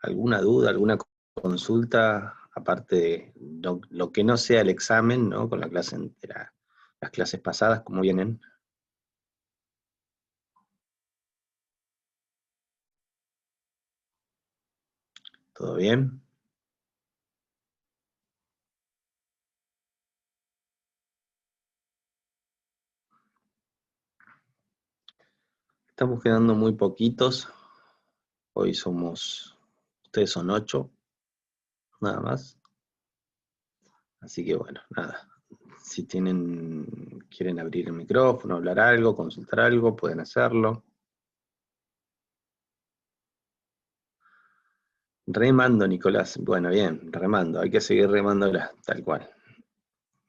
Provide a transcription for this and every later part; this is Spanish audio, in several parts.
¿Alguna duda, alguna consulta, aparte de lo que no sea el examen, ¿no? Con la clase entera, las clases pasadas, ¿cómo vienen? ¿Todo bien? Estamos quedando muy poquitos. Hoy ustedes son 8, nada más. Así que bueno, nada. Si quieren abrir el micrófono, hablar algo, consultar algo, pueden hacerlo. Remando, Nicolás. Bueno, bien, remando. Hay que seguir remándola, tal cual.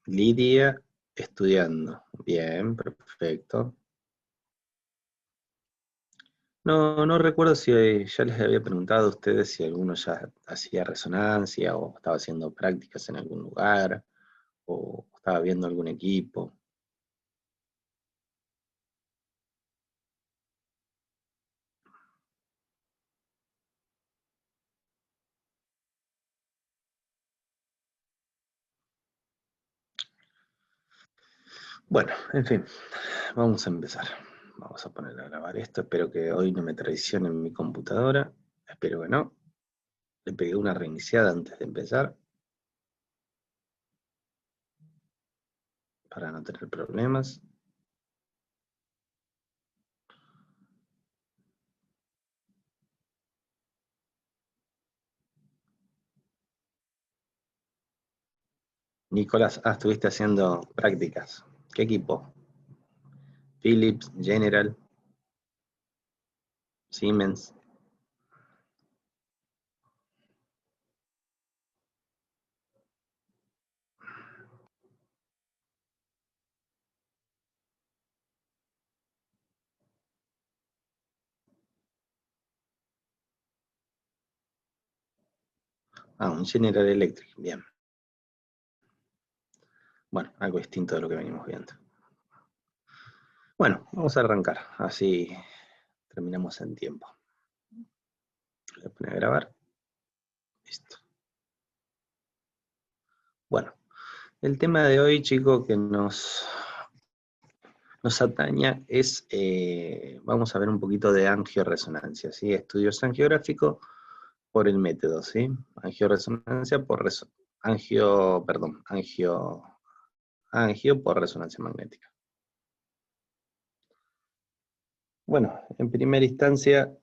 Lidia, estudiando. Bien, perfecto. No, no recuerdo si ya les había preguntado a ustedes si alguno ya hacía resonancia o estaba haciendo prácticas en algún lugar o estaba viendo algún equipo. Bueno, en fin, vamos a empezar. Vamos a poner a grabar esto. Espero que hoy no me traicione mi computadora. Espero que no. Le pegué una reiniciada antes de empezar para no tener problemas. Nicolás, estuviste haciendo prácticas. ¿Qué equipo? Philips, General, Siemens. Un General Electric, bien. Bueno, algo distinto de lo que venimos viendo. Bueno, vamos a arrancar, así terminamos en tiempo. Voy a poner a grabar. Listo. Bueno, el tema de hoy, chicos, que nos ataña es, vamos a ver un poquito de angioresonancia, ¿sí? Estudios angiográficos por el método, ¿sí? Angioresonancia por angio por resonancia magnética. Bueno, en primera instancia,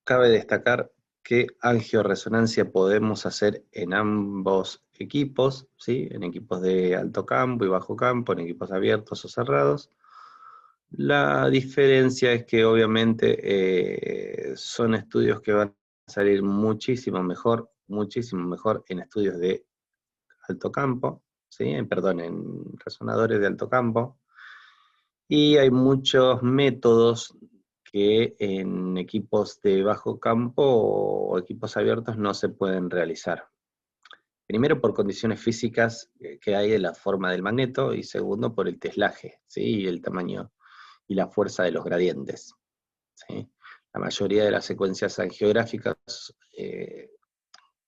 cabe destacar que angioresonancia podemos hacer en ambos equipos, ¿sí? En equipos de alto campo y bajo campo, en equipos abiertos o cerrados. La diferencia es que obviamente son estudios que van a salir muchísimo mejor en estudios de alto campo, ¿sí? Perdón, en resonadores de alto campo. Y hay muchos métodos que en equipos de bajo campo o equipos abiertos no se pueden realizar. Primero por condiciones físicas que hay de la forma del magneto, y segundo por el teslaje, ¿sí? Y el tamaño y la fuerza de los gradientes, ¿sí? La mayoría de las secuencias angiográficas,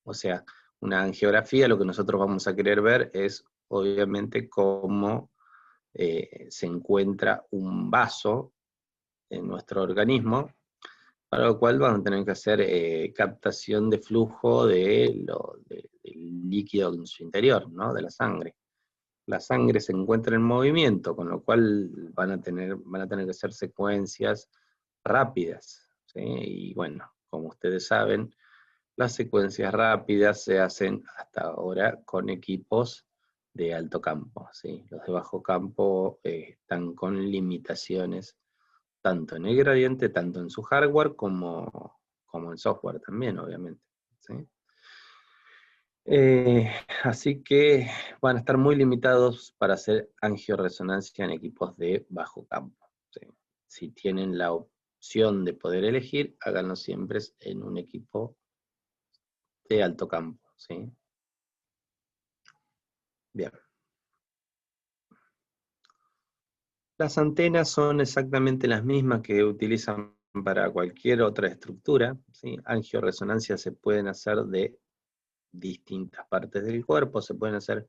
o sea, una angiografía, lo que nosotros vamos a querer ver es obviamente cómo se encuentra un vaso en nuestro organismo, para lo cual van a tener que hacer captación de flujo del líquido en su interior, ¿no? De la sangre. La sangre se encuentra en movimiento, con lo cual van a tener que hacer secuencias rápidas, ¿sí? Y bueno, como ustedes saben, las secuencias rápidas se hacen hasta ahora con equipos de alto campo, ¿sí? Los de bajo campo están con limitaciones tanto en el gradiente, tanto en su hardware como en software también, obviamente, ¿sí? Así que van a estar muy limitados para hacer angioresonancia en equipos de bajo campo, ¿sí? Si tienen la opción de poder elegir, háganlo siempre en un equipo de alto campo, ¿sí? Bien. Las antenas son exactamente las mismas que utilizan para cualquier otra estructura, ¿sí? Angioresonancias se pueden hacer de distintas partes del cuerpo, se pueden hacer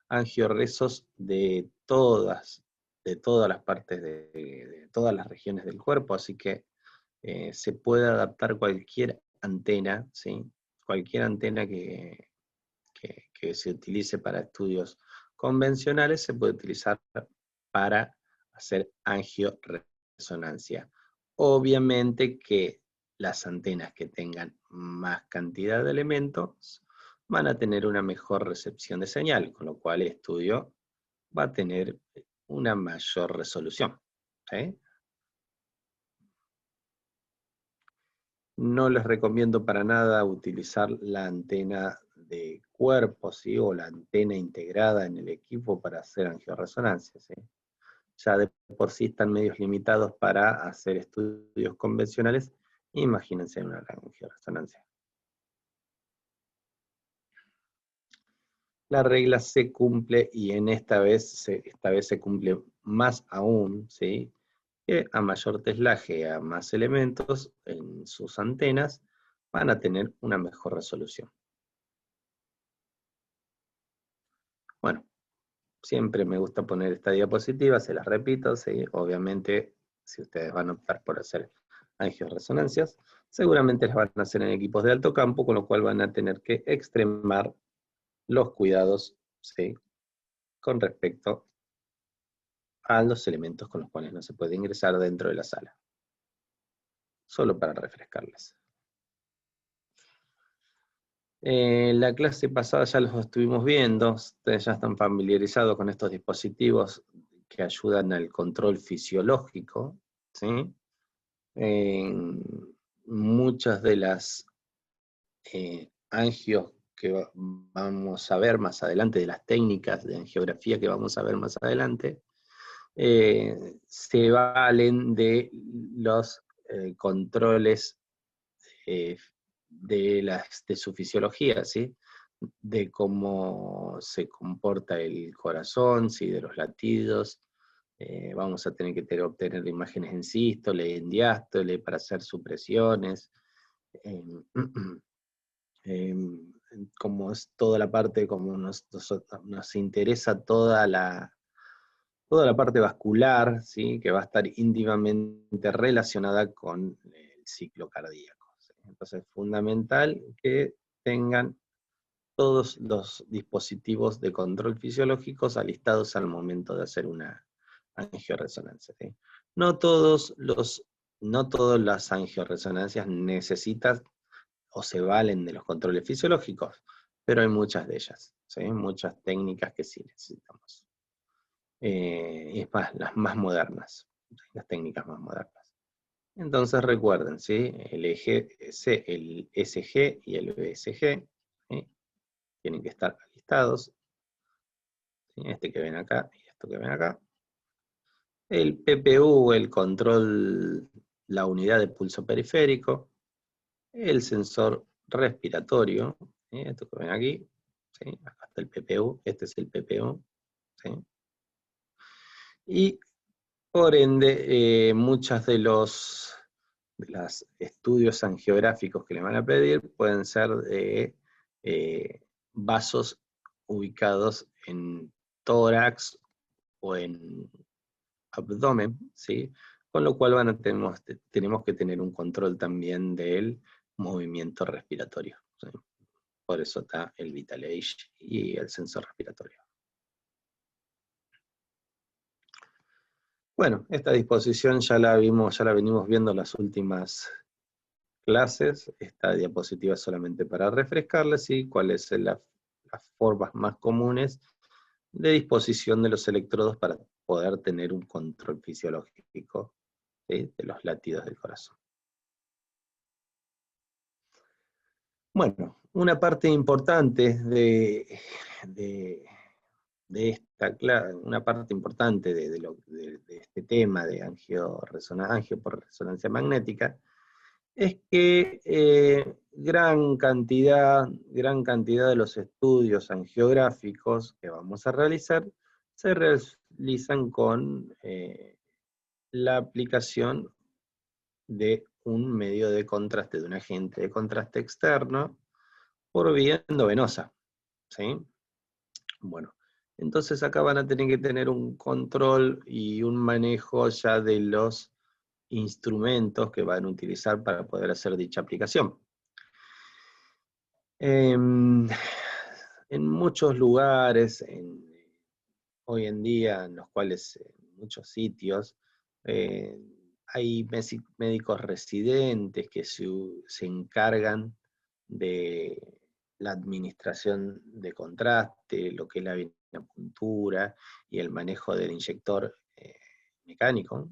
angioresos de todas las partes, de todas las regiones del cuerpo, así que se puede adaptar cualquier antena, ¿sí? Cualquier antena que se utilice para estudios convencionales se puede utilizar para hacer angioresonancia. Obviamente que las antenas que tengan más cantidad de elementos van a tener una mejor recepción de señal, con lo cual el estudio va a tener una mayor resolución, ¿sí? No les recomiendo para nada utilizar la antena de cuerpo, ¿sí? O la antena integrada en el equipo para hacer angioresonancia, ¿sí? Ya de por sí están medios limitados para hacer estudios convencionales, imagínense una angioresonancia. La regla se cumple y en esta vez se cumple más aún, ¿sí? Que a mayor teslaje, a más elementos en sus antenas, van a tener una mejor resolución. Bueno, siempre me gusta poner esta diapositiva, se las repito, ¿sí? Obviamente, si ustedes van a optar por hacer angioresonancias, seguramente las van a hacer en equipos de alto campo, con lo cual van a tener que extremar los cuidados, ¿sí? Con respecto a los elementos con los cuales no se puede ingresar dentro de la sala. Solo para refrescarles. La clase pasada ya los estuvimos viendo, ustedes ya están familiarizados con estos dispositivos que ayudan al control fisiológico, ¿sí? Muchas de las angios que vamos a ver más adelante, de las técnicas de angiografía que vamos a ver más adelante, se valen de los controles de su fisiología, ¿sí? De cómo se comporta el corazón, ¿sí? De los latidos. Vamos a tener que obtener imágenes en sístole, en diástole, para hacer supresiones. Como es toda la parte, como nos interesa toda la parte vascular, ¿sí? Que va a estar íntimamente relacionada con el ciclo cardíaco, ¿sí? Entonces es fundamental que tengan todos los dispositivos de control fisiológicos alistados al momento de hacer una angioresonancia, ¿sí? No todas las angioresonancias necesitan o se valen de los controles fisiológicos, pero hay muchas de ellas, ¿sí? Muchas técnicas que sí necesitamos. Y es más, las más modernas, las técnicas más modernas. Entonces recuerden, ¿sí? El SG y el VSG, ¿sí? Tienen que estar alistados, ¿sí? Este que ven acá y esto que ven acá. El PPU, el control, la unidad de pulso periférico. El sensor respiratorio, ¿sí? Esto que ven aquí, ¿sí? Acá está el PPU, este es el PPU, ¿sí? Y por ende, muchas de los estudios angiográficos que le van a pedir pueden ser de vasos ubicados en tórax o en abdomen, ¿sí? Con lo cual tenemos que tener un control también del movimiento respiratorio, ¿sí? Por eso está el Vital Age y el sensor respiratorio. Bueno, esta disposición ya la venimos viendo en las últimas clases. Esta diapositiva es solamente para refrescarles, ¿sí? Cuáles son las formas más comunes de disposición de los electrodos para poder tener un control fisiológico, ¿sí? De los latidos del corazón. Bueno, una parte importante de una parte importante de este tema de angio por resonancia magnética, es que gran cantidad de los estudios angiográficos que vamos a realizar se realizan con la aplicación de un medio de contraste de un agente de contraste externo por vía endovenosa, ¿sí? Bueno, entonces acá van a tener que tener un control y un manejo ya de los instrumentos que van a utilizar para poder hacer dicha aplicación. En muchos lugares, hoy en día, en los cuales en muchos sitios, hay médicos residentes que se encargan de la administración de contraste, lo que es la venopuntura y el manejo del inyector mecánico.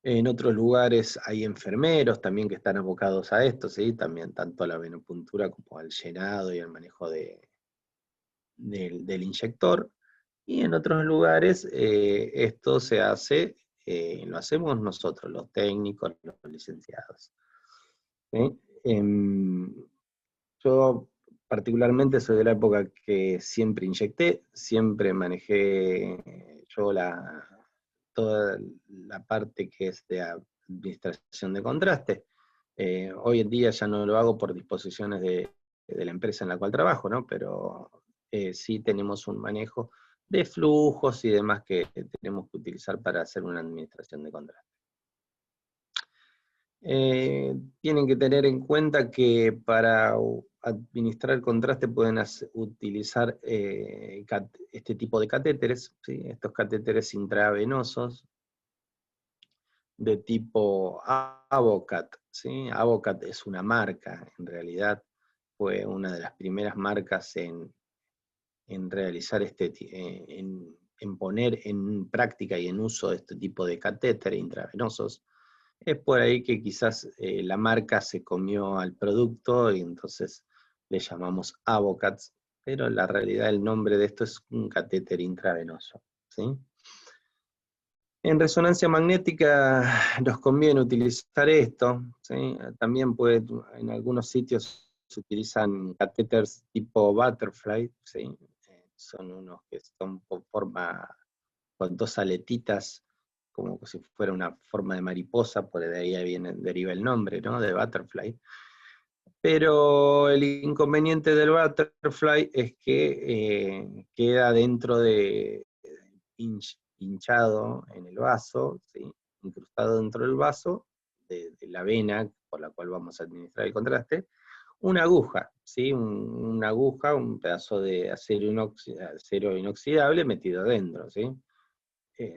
En otros lugares hay enfermeros también que están abocados a esto, ¿sí? También tanto a la venopuntura como al llenado y al manejo del inyector. Y en otros lugares esto se hace, lo hacemos nosotros, los técnicos, los licenciados. ¿Sí? Yo particularmente soy de la época que siempre inyecté, siempre manejé yo toda la parte que es de administración de contraste. Hoy en día ya no lo hago por disposiciones de la empresa en la cual trabajo, ¿no? Pero sí tenemos un manejo de flujos y demás que tenemos que utilizar para hacer una administración de contraste. Tienen que tener en cuenta que para administrar contraste pueden utilizar este tipo de catéteres, ¿sí? Estos catéteres intravenosos de tipo Avocat, ¿sí? Avocat es una marca, en realidad fue una de las primeras marcas en realizar en poner en práctica y en uso este tipo de catéteres intravenosos. Es por ahí que quizás la marca se comió al producto y entonces le llamamos Avocats, pero la realidad el nombre de esto es un catéter intravenoso, ¿sí? En resonancia magnética nos conviene utilizar esto, ¿sí? También en algunos sitios se utilizan catéteres tipo butterfly, ¿sí? Son unos que son con dos aletitas, como si fuera una forma de mariposa, por de ahí deriva el nombre, ¿no? De butterfly. Pero el inconveniente del butterfly es que queda dentro de hinchado en el vaso, ¿sí? Incrustado dentro del vaso, de la vena por la cual vamos a administrar el contraste, una aguja, ¿sí? Una aguja, un pedazo de acero inoxidable metido dentro, ¿sí?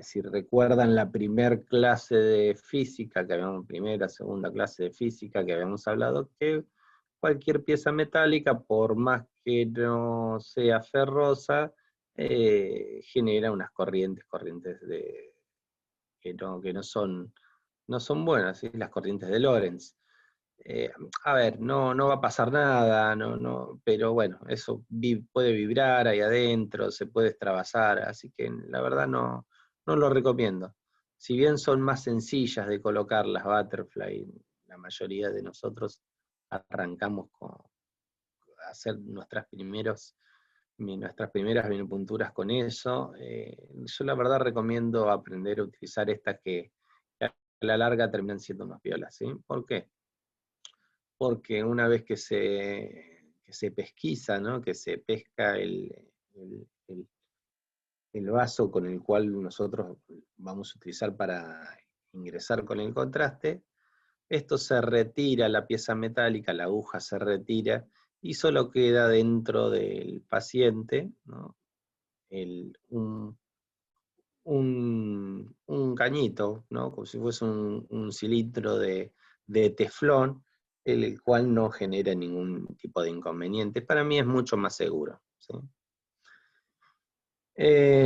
Si recuerdan la primer clase de física, primera, segunda clase de física que habíamos hablado, que cualquier pieza metálica, por más que no sea ferrosa, genera unas corrientes que no son buenas, ¿sí? Las corrientes de Lorentz. A ver, no va a pasar nada, pero bueno, eso puede vibrar ahí adentro, se puede extravasar, así que la verdad no lo recomiendo. Si bien son más sencillas de colocar las butterfly, la mayoría de nosotros arrancamos con hacer nuestras primeras venopunturas con eso. Yo la verdad recomiendo aprender a utilizar estas que a la larga terminan siendo más piolas, ¿sí? ¿Por qué? Porque una vez que se pesquisa, ¿no? Que se pesca el vaso con el cual nosotros vamos a utilizar para ingresar con el contraste, esto se retira, la pieza metálica, la aguja se retira, y solo queda dentro del paciente, ¿no? Un cañito, ¿no? Como si fuese un cilindro de teflón, el cual no genera ningún tipo de inconveniente. Para mí es mucho más seguro, ¿sí?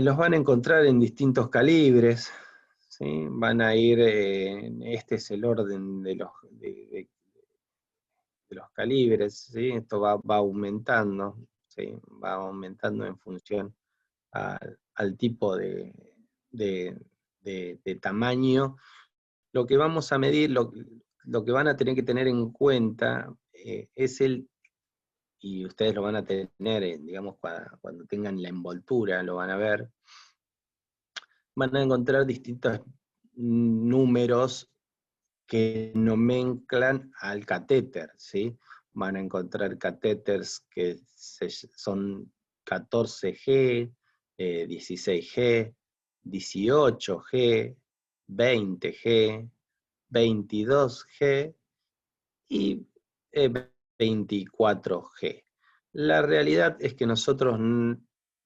Los van a encontrar en distintos calibres, ¿sí? Van a ir, este es el orden de los calibres, ¿sí? Esto va aumentando, ¿sí? Va aumentando en función al tipo de tamaño. Lo que vamos a medir, lo que van a tener que tener en cuenta es y ustedes lo van a tener, digamos, cuando tengan la envoltura, lo van a ver, van a encontrar distintos números que nomenclan al catéter, ¿sí? Van a encontrar catéteres que son 14G, 16G, 18G, 20G, 22G y 24G. La realidad es que nosotros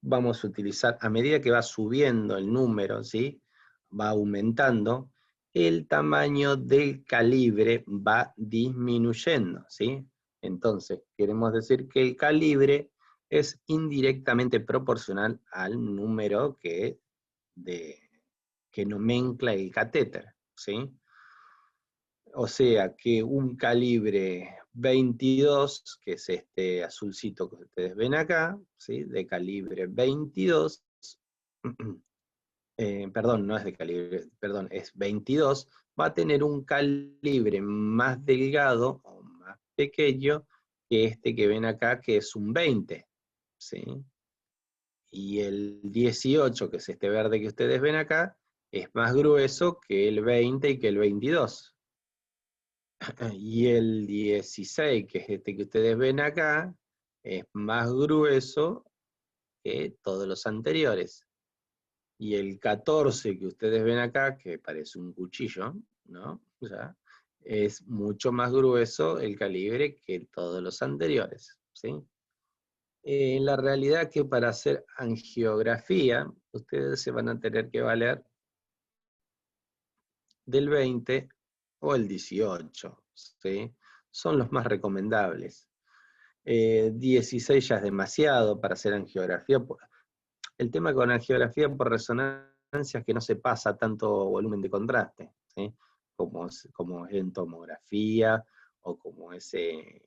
vamos a utilizar, a medida que va subiendo el número, ¿sí? Va aumentando, el tamaño del calibre va disminuyendo, ¿sí? Entonces, queremos decir que el calibre es indirectamente proporcional al número que nomencla el catéter, ¿sí? O sea que un calibre 22, que es este azulcito que ustedes ven acá, ¿sí? De calibre 22, perdón, no es de calibre, perdón, es 22, va a tener un calibre más delgado o más pequeño que este que ven acá, que es un 20, ¿sí? Y el 18, que es este verde que ustedes ven acá, es más grueso que el 20 y que el 22. Y el 16, que es este que ustedes ven acá, es más grueso que todos los anteriores. Y el 14 que ustedes ven acá, que parece un cuchillo, ¿no? O sea, es mucho más grueso el calibre que todos los anteriores, ¿sí? La realidad es que para hacer angiografía, ustedes se van a tener que valer del 20 o el 18, ¿sí? Son los más recomendables. 16 ya es demasiado para hacer angiografía. El tema con angiografía por resonancia es que no se pasa tanto volumen de contraste, ¿sí? Como es en tomografía o como es en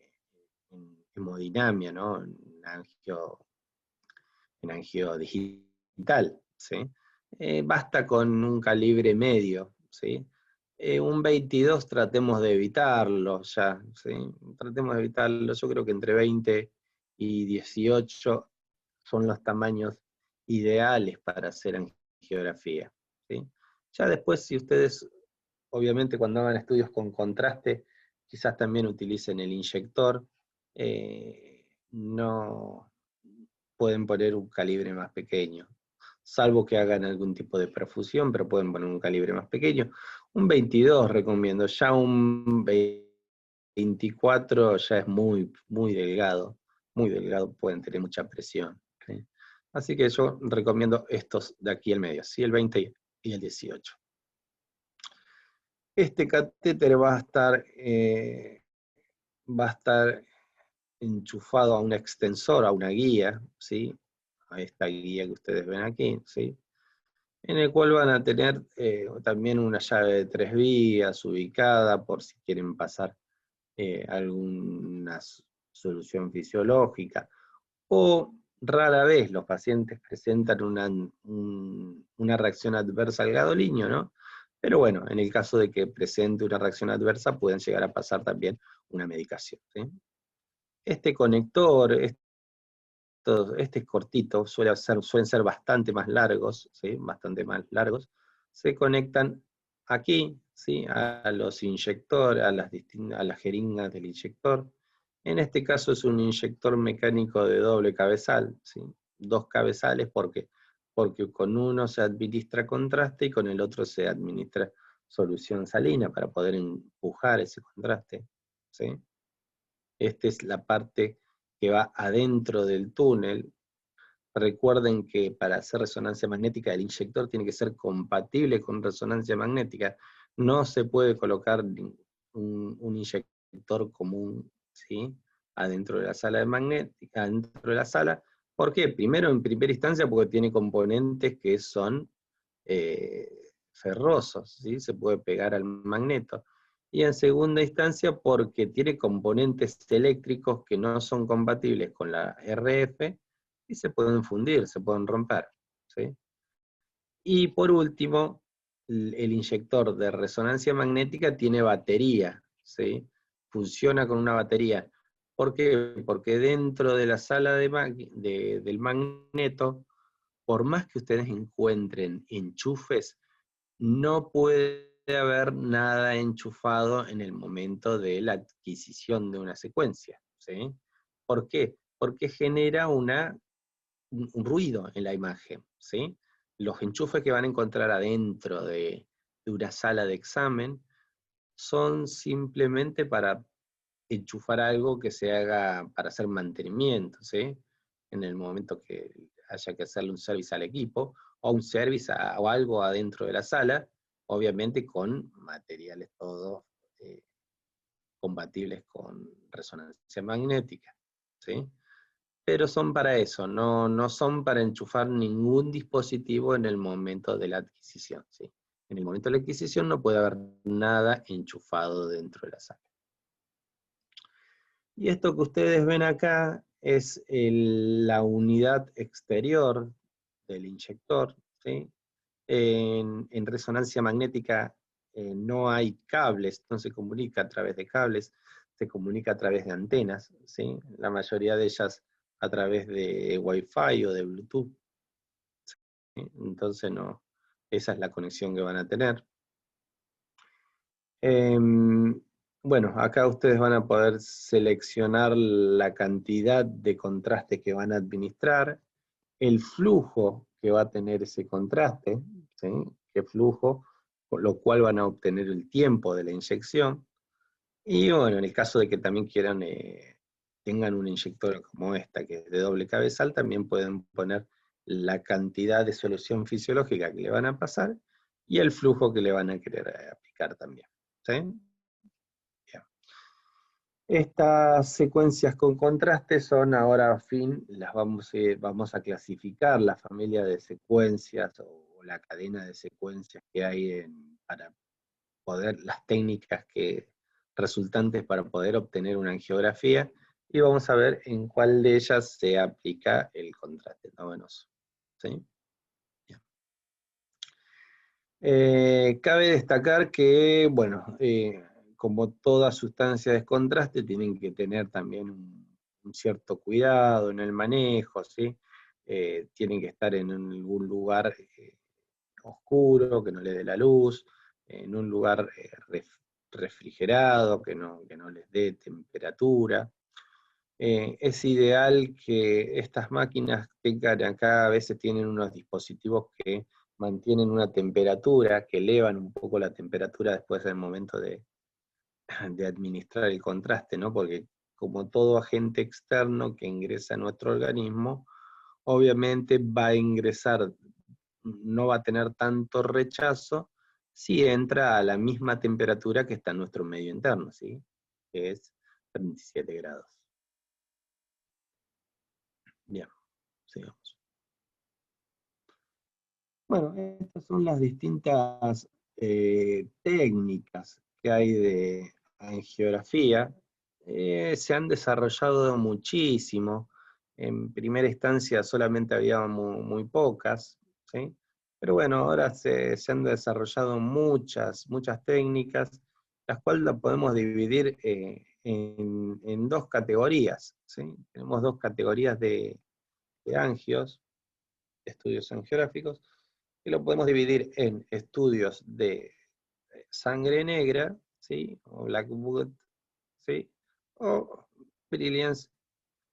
hemodinamia, ¿no? En angio digital, ¿sí? Basta con un calibre medio, ¿sí? Un 22 tratemos de evitarlo ya, ¿sí? Tratemos de evitarlo, yo creo que entre 20 y 18 son los tamaños ideales para hacer angiografía, ¿sí? Ya después, si ustedes, obviamente cuando hagan estudios con contraste, quizás también utilicen el inyector, no pueden poner un calibre más pequeño, salvo que hagan algún tipo de perfusión, pero pueden poner un calibre más pequeño. Un 22 recomiendo, ya un 24 ya es muy, muy delgado, pueden tener mucha presión, ¿sí? Así que yo recomiendo estos de aquí al medio, ¿sí? El 20 y el 18. Este catéter va a estar enchufado a un extensor, a una guía, ¿sí? A esta guía que ustedes ven aquí, ¿sí? En el cual van a tener también una llave de 3 vías ubicada por si quieren pasar alguna solución fisiológica, o rara vez los pacientes presentan una reacción adversa al gadolinium, ¿no? Pero bueno, en el caso de que presente una reacción adversa, pueden llegar a pasar también una medicación, ¿sí? Este conector, este cortito, suelen ser bastante más largos, ¿sí? Bastante más largos, se conectan aquí, ¿sí? A los inyectores, a las jeringas del inyector. En este caso es un inyector mecánico de doble cabezal, ¿sí? Dos cabezales, porque con uno se administra contraste y con el otro se administra solución salina para poder empujar ese contraste, ¿sí? Esta es la parte que va adentro del túnel. Recuerden que para hacer resonancia magnética el inyector tiene que ser compatible con resonancia magnética. No se puede colocar un inyector común, ¿sí? Adentro de la sala de magnética, adentro de la sala. ¿Por qué? Primero, en primera instancia, porque tiene componentes que son ferrosos, ¿sí? Se puede pegar al magneto. Y en segunda instancia, porque tiene componentes eléctricos que no son compatibles con la RF, y se pueden fundir, se pueden romper, ¿sí? Y por último, el inyector de resonancia magnética tiene batería, ¿sí? Funciona con una batería. ¿Por qué? Porque dentro de la sala del magneto, por más que ustedes encuentren enchufes, no pueden haber nada enchufado en el momento de la adquisición de una secuencia, ¿sí? ¿Por qué? Porque genera un ruido en la imagen, ¿sí? Los enchufes que van a encontrar adentro de una sala de examen son simplemente para enchufar algo que se haga para hacer mantenimiento, ¿sí? En el momento que haya que hacerle un service al equipo, o un service o algo adentro de la sala, obviamente con materiales todos compatibles con resonancia magnética, ¿sí? Pero son para eso, no son para enchufar ningún dispositivo en el momento de la adquisición, ¿sí? En el momento de la adquisición no puede haber nada enchufado dentro de la sala. Y esto que ustedes ven acá es la unidad exterior del inyector, ¿sí? En resonancia magnética no hay cables, no se comunica a través de cables, se comunica a través de antenas, ¿sí? La mayoría de ellas a través de Wi-Fi o de Bluetooth, ¿sí? Entonces no, esa es la conexión que van a tener. Bueno, acá ustedes van a poder seleccionar la cantidad de contraste que van a administrar, el flujo que va a tener ese contraste, ¿sí? ¿Qué flujo? Con lo cual van a obtener el tiempo de la inyección. Y bueno, en el caso de que también quieran, tengan una inyectora como esta, que es de doble cabezal, también pueden poner la cantidad de solución fisiológica que le van a pasar y el flujo que le van a querer aplicar también, ¿sí? Bien. Estas secuencias con contraste son ahora, a fin, las vamos a clasificar la familia de secuencias o la cadena de secuencias que hay para poder, las técnicas resultantes para poder obtener una angiografía, y vamos a ver en cuál de ellas se aplica el contraste endovenoso, ¿sí? Cabe destacar que, bueno, como toda sustancia de contraste, tienen que tener también un cierto cuidado en el manejo, ¿sí? Tienen que estar en algún lugar oscuro, que no le dé la luz, en un lugar refrigerado, que no les dé temperatura. Es ideal que estas máquinas tengan acá, a veces tienen unos dispositivos que mantienen una temperatura, que elevan un poco la temperatura después del momento de administrar el contraste, ¿no? Porque como todo agente externo que ingresa a nuestro organismo, obviamente va a ingresar, no va a tener tanto rechazo si entra a la misma temperatura que está en nuestro medio interno, ¿sí? Que es 37 grados. Bien, sigamos. Bueno, estas son las distintas técnicas que hay de angiografía. Se han desarrollado muchísimo. En primera instancia solamente había muy pocas, ¿sí? Pero bueno, ahora se han desarrollado muchas técnicas, las cuales las podemos dividir en dos categorías, ¿sí? Tenemos dos categorías de angios, estudios angiográficos, y lo podemos dividir en estudios de sangre negra, ¿sí? O black blood, ¿sí? O brilliance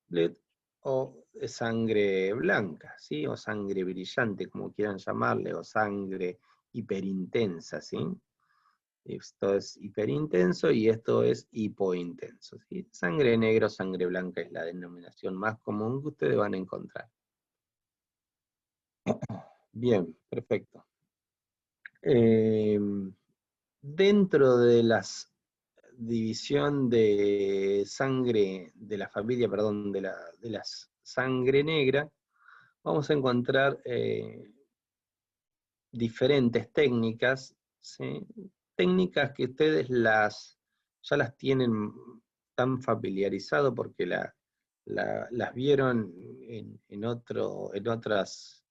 blood, o sangre blanca, ¿sí? O sangre brillante, como quieran llamarle, o sangre hiperintensa, ¿sí? Esto es hiperintenso y esto es hipointenso, ¿sí? Sangre negra o sangre blanca es la denominación más común que ustedes van a encontrar. Bien, perfecto. Dentro de la división de sangre, de la familia, perdón, de la sangre negra, vamos a encontrar diferentes técnicas, ¿sí? Técnicas que ustedes ya las tienen tan familiarizado porque las vieron en otras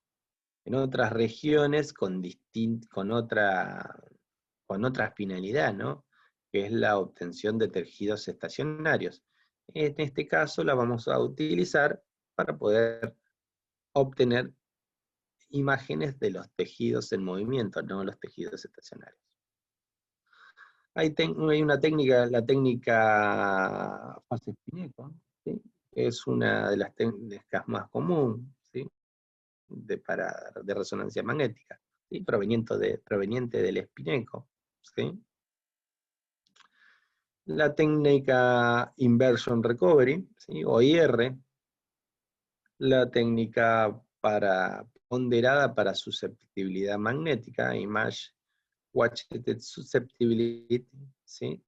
regiones con otra finalidad, ¿no? Que es la obtención de tejidos estacionarios. En este caso la vamos a utilizar para poder obtener imágenes de los tejidos en movimiento, no los tejidos estacionarios. Hay una técnica, la técnica Fases-Pineco, ¿sí? Es una de las técnicas más comunes, ¿sí? de resonancia magnética, ¿sí? Proveniente del espineco, ¿sí? La técnica Inversion Recovery, ¿sí? O IR, la técnica ponderada para susceptibilidad magnética, Image Watched Susceptibility, ¿sí?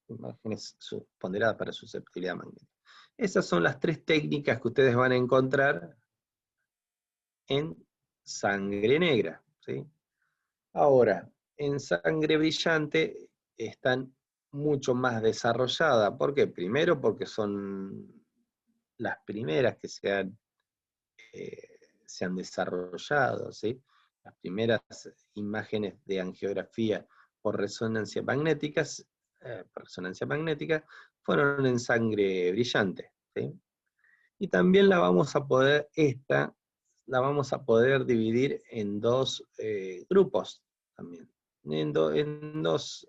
Imágenes ponderadas para susceptibilidad magnética. Esas son las tres técnicas que ustedes van a encontrar en sangre negra, ¿sí? Ahora, en sangre brillante están mucho más desarrolladas. ¿Por qué? Primero porque son las primeras que se han desarrollado, ¿sí? Las primeras imágenes de angiografía por resonancia magnética fueron en sangre brillante, ¿sí? Y también la vamos a poder dividir en dos grupos también, en dos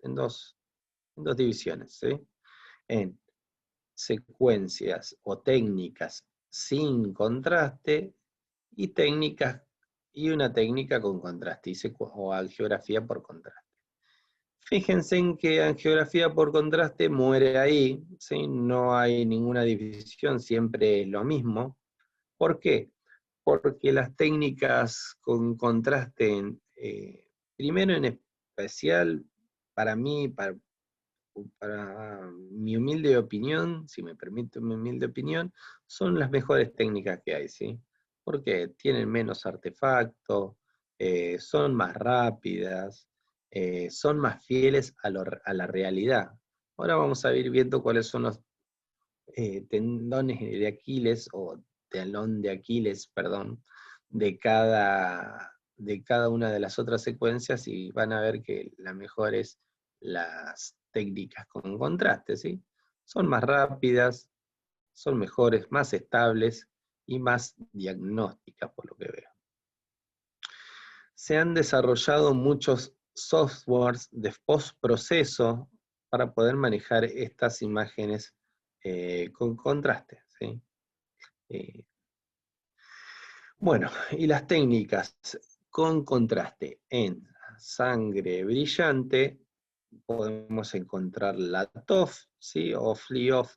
divisiones, ¿sí? En secuencias o técnicas sin contraste y una técnica con contraste, o angiografía por contraste. Fíjense en que angiografía por contraste muere ahí, ¿sí? No hay ninguna división, siempre es lo mismo. ¿Por qué? Porque las técnicas con contraste, primero en especial, para mí, para mi humilde opinión, si me permite mi humilde opinión, son las mejores técnicas que hay, ¿sí? Porque tienen menos artefactos, son más rápidas, son más fieles a la realidad. Ahora vamos a ir viendo cuáles son los tendones de Aquiles, o talón de Aquiles, perdón, de cada una de las otras secuencias, y van a ver que la mejor es las técnicas con contraste, ¿sí? Son más rápidas, son mejores, más estables y más diagnósticas, por lo que veo. Se han desarrollado muchos softwares de postproceso para poder manejar estas imágenes con contraste, ¿sí? Bueno, y las técnicas con contraste en sangre brillante, podemos encontrar la TOF, ¿sí? O FLIOF,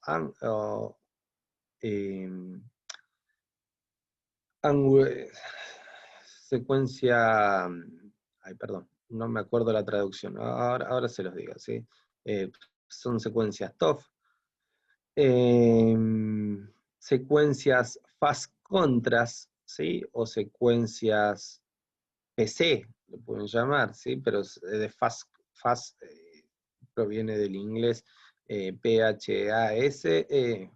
secuencia, ay, perdón, no me acuerdo la traducción, ahora se los digo, ¿sí? Son secuencias TOF, secuencias fast contrast, ¿sí? O secuencias PC, lo pueden llamar, ¿sí? Pero de fast proviene del inglés PHAS,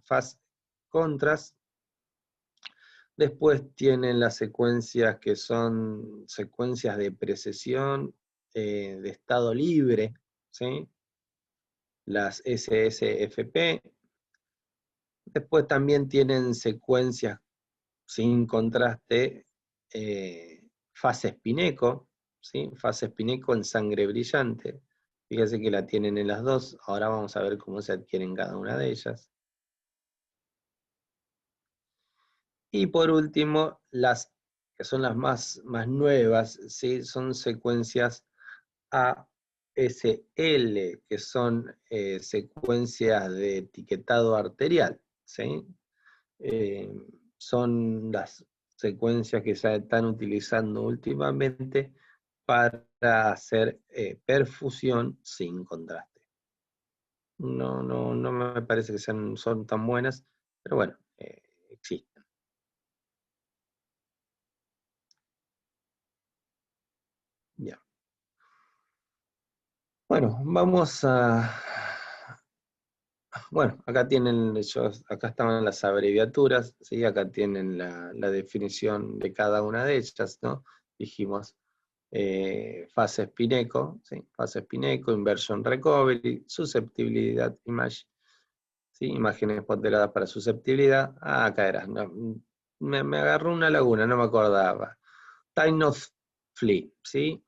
fast contrast. Después tienen las secuencias que son secuencias de precesión de estado libre, ¿sí? Las SSFP. Después también tienen secuencias sin contraste, fase Pineco, ¿sí? Fase Pineco en sangre brillante. Fíjense que la tienen en las dos. Ahora vamos a ver cómo se adquieren cada una de ellas. Y por último, las que son las más nuevas, ¿sí? Son secuencias ASL, que son secuencias de etiquetado arterial, ¿sí? Son las secuencias que se están utilizando últimamente para hacer perfusión sin contraste. No me parece que son tan buenas, pero bueno, existen. Ya. Bueno, bueno, acá estaban las abreviaturas, ¿sí? Acá tienen la definición de cada una de ellas, ¿no? Dijimos fase Pineco, ¿sí? Fase Pineco, Inversion Recovery, susceptibilidad Image, ¿sí? Imágenes ponderadas para susceptibilidad. Acá era, no, me agarró una laguna, no me acordaba. Time of Flee, ¿sí?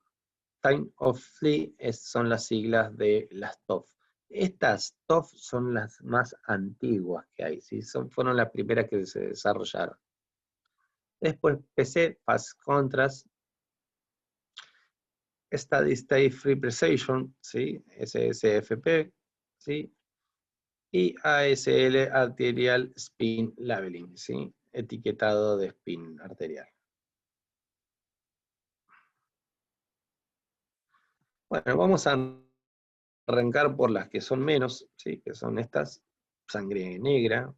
Time of Flight son las siglas de las TOF. Estas TOF son las más antiguas que hay, ¿sí? Fueron las primeras que se desarrollaron. Después PC, Fast Contrast, Steady State Free Precision, ¿sí? SSFP, ¿sí? Y ASL Arterial Spin Labeling, ¿sí? Etiquetado de spin arterial. Bueno, vamos a arrancar por las que son menos, ¿sí? Que son estas, sangre negra,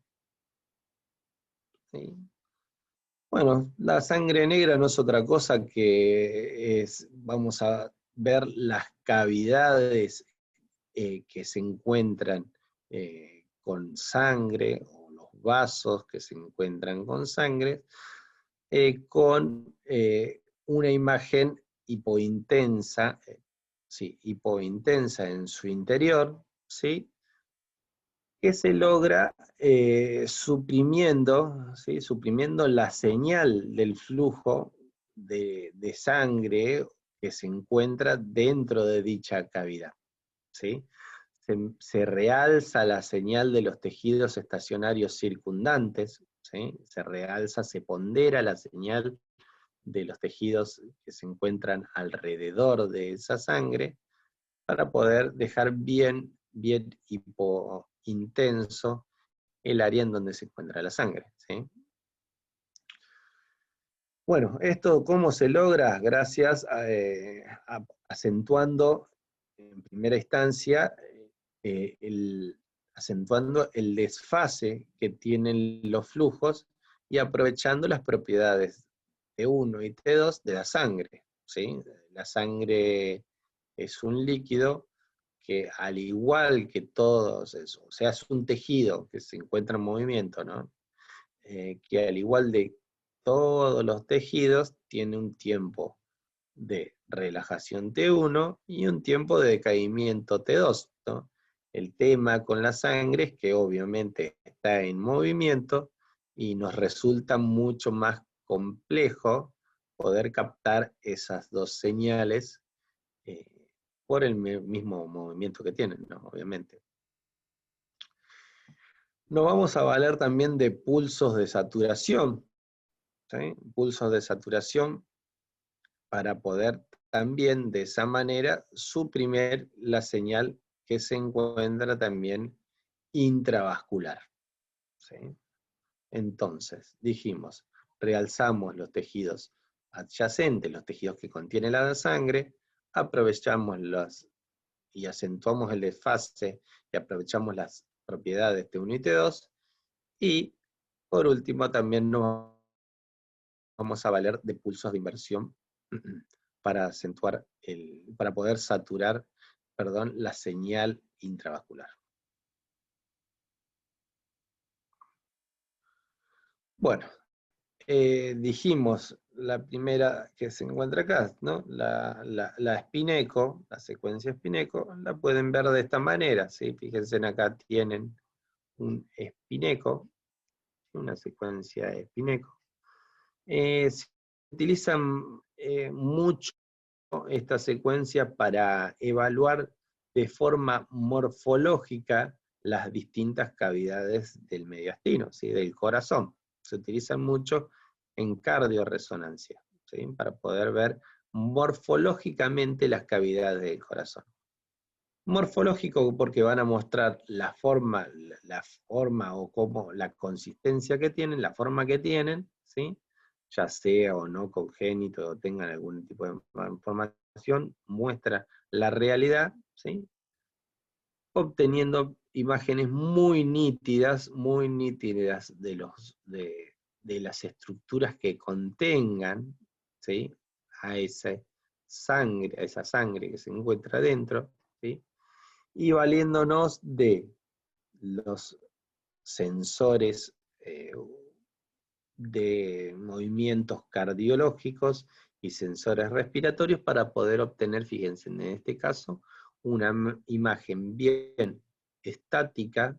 ¿sí? Bueno, la sangre negra no es otra cosa que vamos a ver las cavidades que se encuentran con sangre, o los vasos que se encuentran con sangre, con una imagen hipointensa, sí, hipointensa en su interior, ¿sí? Que se logra suprimiendo, ¿sí? Suprimiendo la señal del flujo de sangre que se encuentra dentro de dicha cavidad, ¿sí? Se realza la señal de los tejidos estacionarios circundantes, ¿sí? Se realza, se pondera la señal de los tejidos que se encuentran alrededor de esa sangre, para poder dejar bien hipointenso el área en donde se encuentra la sangre, ¿sí? Bueno, ¿esto cómo se logra? Gracias a acentuando en primera instancia, acentuando el desfase que tienen los flujos y aprovechando las propiedades T1 y T2 de la sangre, ¿sí? La sangre es un líquido que, al igual que todos, o sea, es un tejido que se encuentra en movimiento, ¿no? Que al igual de todos los tejidos, tiene un tiempo de relajación T1 y un tiempo de decaimiento T2, ¿no? El tema con la sangre es que obviamente está en movimiento y nos resulta mucho más complejo poder captar esas dos señales eh, por el mismo movimiento que tienen, ¿no? Obviamente. Nos vamos a valer también de pulsos de saturación, ¿sí? Pulsos de saturación para poder también de esa manera suprimir la señal que se encuentra también intravascular, ¿sí? Entonces, dijimos, realzamos los tejidos adyacentes, los tejidos que contienen la sangre, aprovechamos y acentuamos el desfase y aprovechamos las propiedades T1 y T2, y por último también nos vamos a valer de pulsos de inversión para acentuar para poder saturar, perdón, la señal intravascular. Bueno, dijimos la primera que se encuentra acá, ¿no? La Spineco, la secuencia Spineco, la pueden ver de esta manera, ¿sí? Fíjense, acá tienen un Spineco, una secuencia Spineco. Se utiliza mucho esta secuencia para evaluar de forma morfológica las distintas cavidades del mediastino, ¿sí? Del corazón. Se utiliza mucho en cardioresonancia, ¿sí? Para poder ver morfológicamente las cavidades del corazón. Morfológico porque van a mostrar la forma o cómo, la consistencia que tienen, la forma que tienen, ¿sí? Ya sea o no congénito o tengan algún tipo de información, muestra la realidad, ¿sí? Obteniendo imágenes muy nítidas de las estructuras que contengan, ¿sí? A esa sangre que se encuentra dentro, ¿sí? Y valiéndonos de los sensores de movimientos cardiológicos y sensores respiratorios para poder obtener, fíjense, en este caso, una imagen bien estática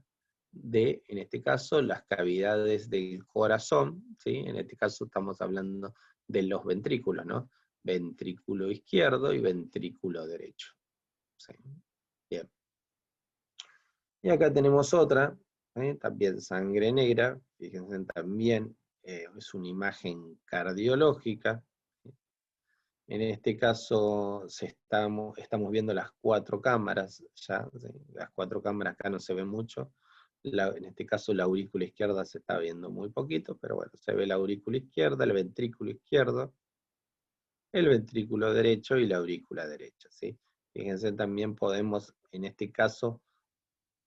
de, en este caso, las cavidades del corazón, ¿sí? En este caso estamos hablando de los ventrículos, ¿no? ventrículo izquierdo y ventrículo derecho. ¿Sí? Bien. Y acá tenemos otra, también sangre negra, fíjense también, es una imagen cardiológica. En este caso estamos viendo las 4 cámaras, ya, ¿sí? Las 4 cámaras acá no se ve mucho. En este caso la aurícula izquierda se está viendo muy poquito, pero bueno, se ve la aurícula izquierda, el ventrículo izquierdo, el ventrículo derecho y la aurícula derecha, ¿sí? Fíjense, también podemos, en este caso,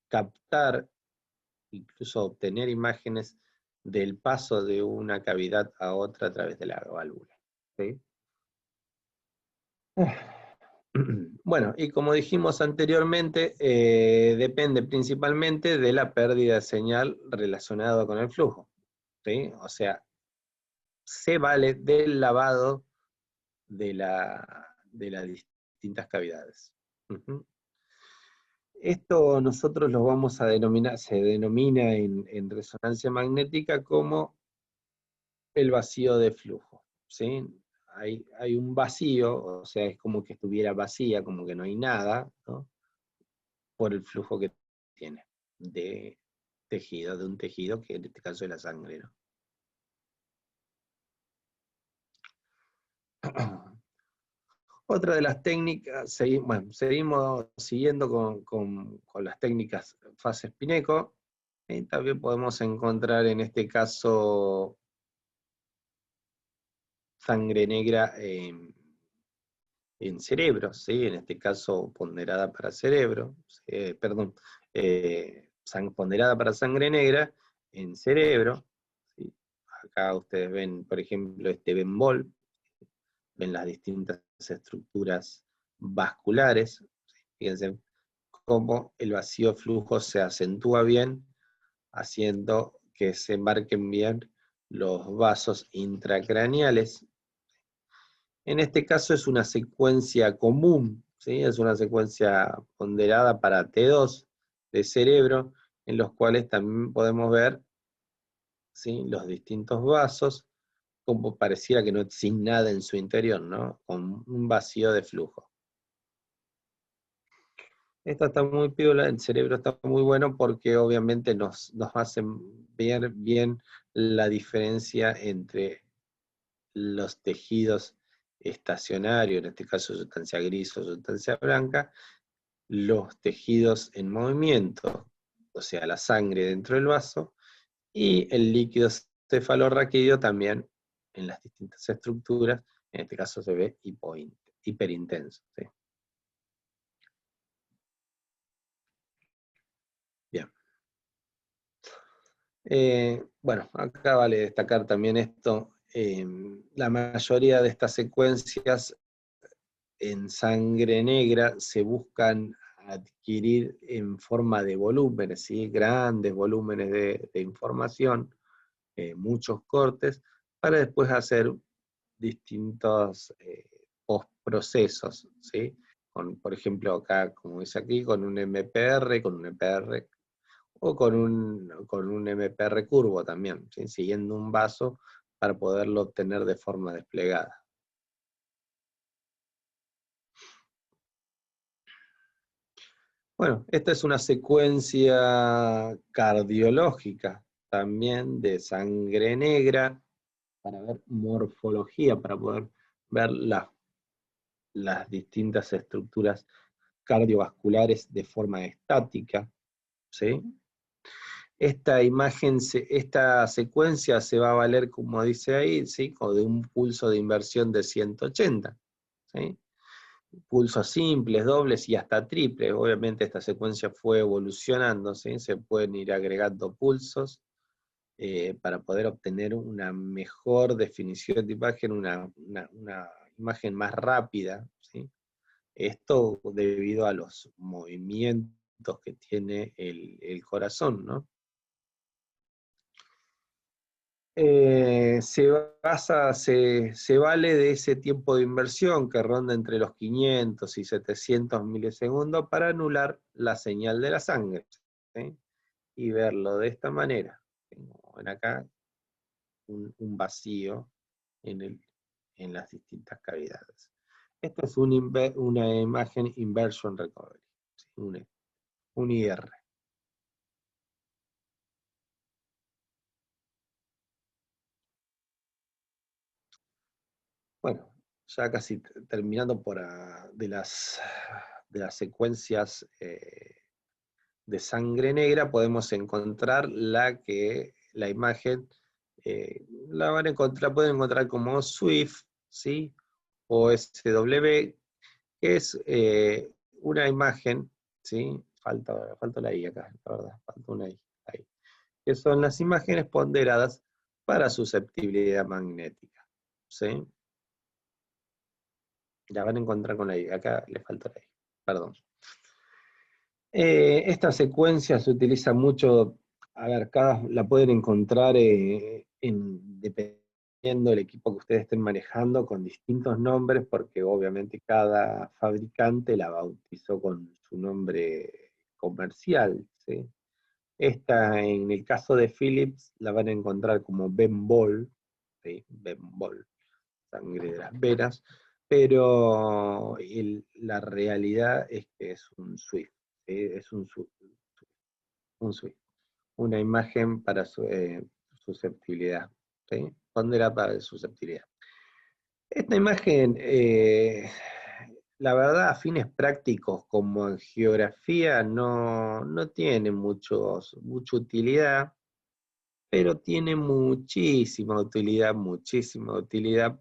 captar, incluso obtener imágenes del paso de una cavidad a otra a través de la válvula, ¿sí? Bueno, y como dijimos anteriormente, depende principalmente de la pérdida de señal relacionada con el flujo, ¿sí? O sea, se vale del lavado de las distintas cavidades. Ujú. Esto nosotros lo vamos a denominar, se denomina en resonancia magnética como el vacío de flujo, ¿sí? Hay un vacío, o sea, es como que estuviera vacía, como que no hay nada, ¿no? Por el flujo que tiene de tejido, de un tejido que en este caso es la sangre, ¿no? Otra de las técnicas, bueno, seguimos siguiendo con las técnicas fase Pineco, y también podemos encontrar en este caso sangre negra en cerebro, ¿sí? En este caso ponderada para cerebro, perdón, ponderada para sangre negra en cerebro, ¿sí? Acá ustedes ven, por ejemplo, este bembol, ven las distintas estructuras vasculares, ¿sí? Fíjense cómo el vacío flujo se acentúa bien, haciendo que se embarquen bien los vasos intracraneales. En este caso es una secuencia común, ¿sí? Es una secuencia ponderada para T2 de cerebro, en los cuales también podemos ver, ¿sí?, los distintos vasos, como pareciera que no sin nada en su interior, ¿no? Con un vacío de flujo. Esto está muy piola, el cerebro está muy bueno porque obviamente nos hace ver bien la diferencia entre los tejidos estacionarios, en este caso sustancia gris o sustancia blanca, los tejidos en movimiento, o sea, la sangre dentro del vaso, y el líquido cefalorraquídeo también en las distintas estructuras, en este caso se ve hiperintenso. ¿Sí? Bien. Bueno, acá vale destacar también esto, la mayoría de estas secuencias en sangre negra se buscan adquirir en forma de volúmenes, ¿sí? Grandes volúmenes de información, muchos cortes, para después hacer distintos postprocesos, ¿sí? Por ejemplo, acá, como dice aquí, con un MPR, con un EPR, o con un MPR curvo también, ¿sí? Siguiendo un vaso para poderlo obtener de forma desplegada. Bueno, esta es una secuencia cardiológica también de sangre negra para ver morfología, para poder ver las distintas estructuras cardiovasculares de forma estática, ¿sí? Esta secuencia se va a valer, como dice ahí, ¿sí?, de un pulso de inversión de 180, ¿sí? Pulsos simples, dobles y hasta triples. Obviamente esta secuencia fue evolucionando, ¿sí? Se pueden ir agregando pulsos para poder obtener una mejor definición de imagen, una imagen más rápida, ¿sí? Esto debido a los movimientos que tiene el corazón, ¿no? Se vale de ese tiempo de inversión que ronda entre los 500 y 700 milisegundos para anular la señal de la sangre, ¿sí? Y verlo de esta manera. Tengo acá un vacío en en las distintas cavidades. Esta es una imagen inversion recovery, ¿sí? Un IR. Bueno, ya casi terminando de las secuencias de sangre negra, podemos encontrar la imagen, pueden encontrar como SWIFT, ¿sí? O SW, que es una imagen, ¿sí? Falta la I acá, la verdad, falta una I, ahí, que son las imágenes ponderadas para susceptibilidad magnética, ¿sí? La van a encontrar con la I, acá le falta la I, perdón. Esta secuencia se utiliza mucho, a ver, la pueden encontrar dependiendo del equipo que ustedes estén manejando, con distintos nombres, porque obviamente cada fabricante la bautizó con su nombre comercial, ¿sí? Esta, en el caso de Philips, la van a encontrar como Bembol, ¿sí? Bembol, sangre de las venas, pero la realidad es que es un SWIFT, ¿sí? Es un SWIFT, una imagen para susceptibilidad, ¿sí? Pondera para susceptibilidad. Esta imagen, la verdad, a fines prácticos como en geografía, no tiene mucha utilidad, pero tiene muchísima utilidad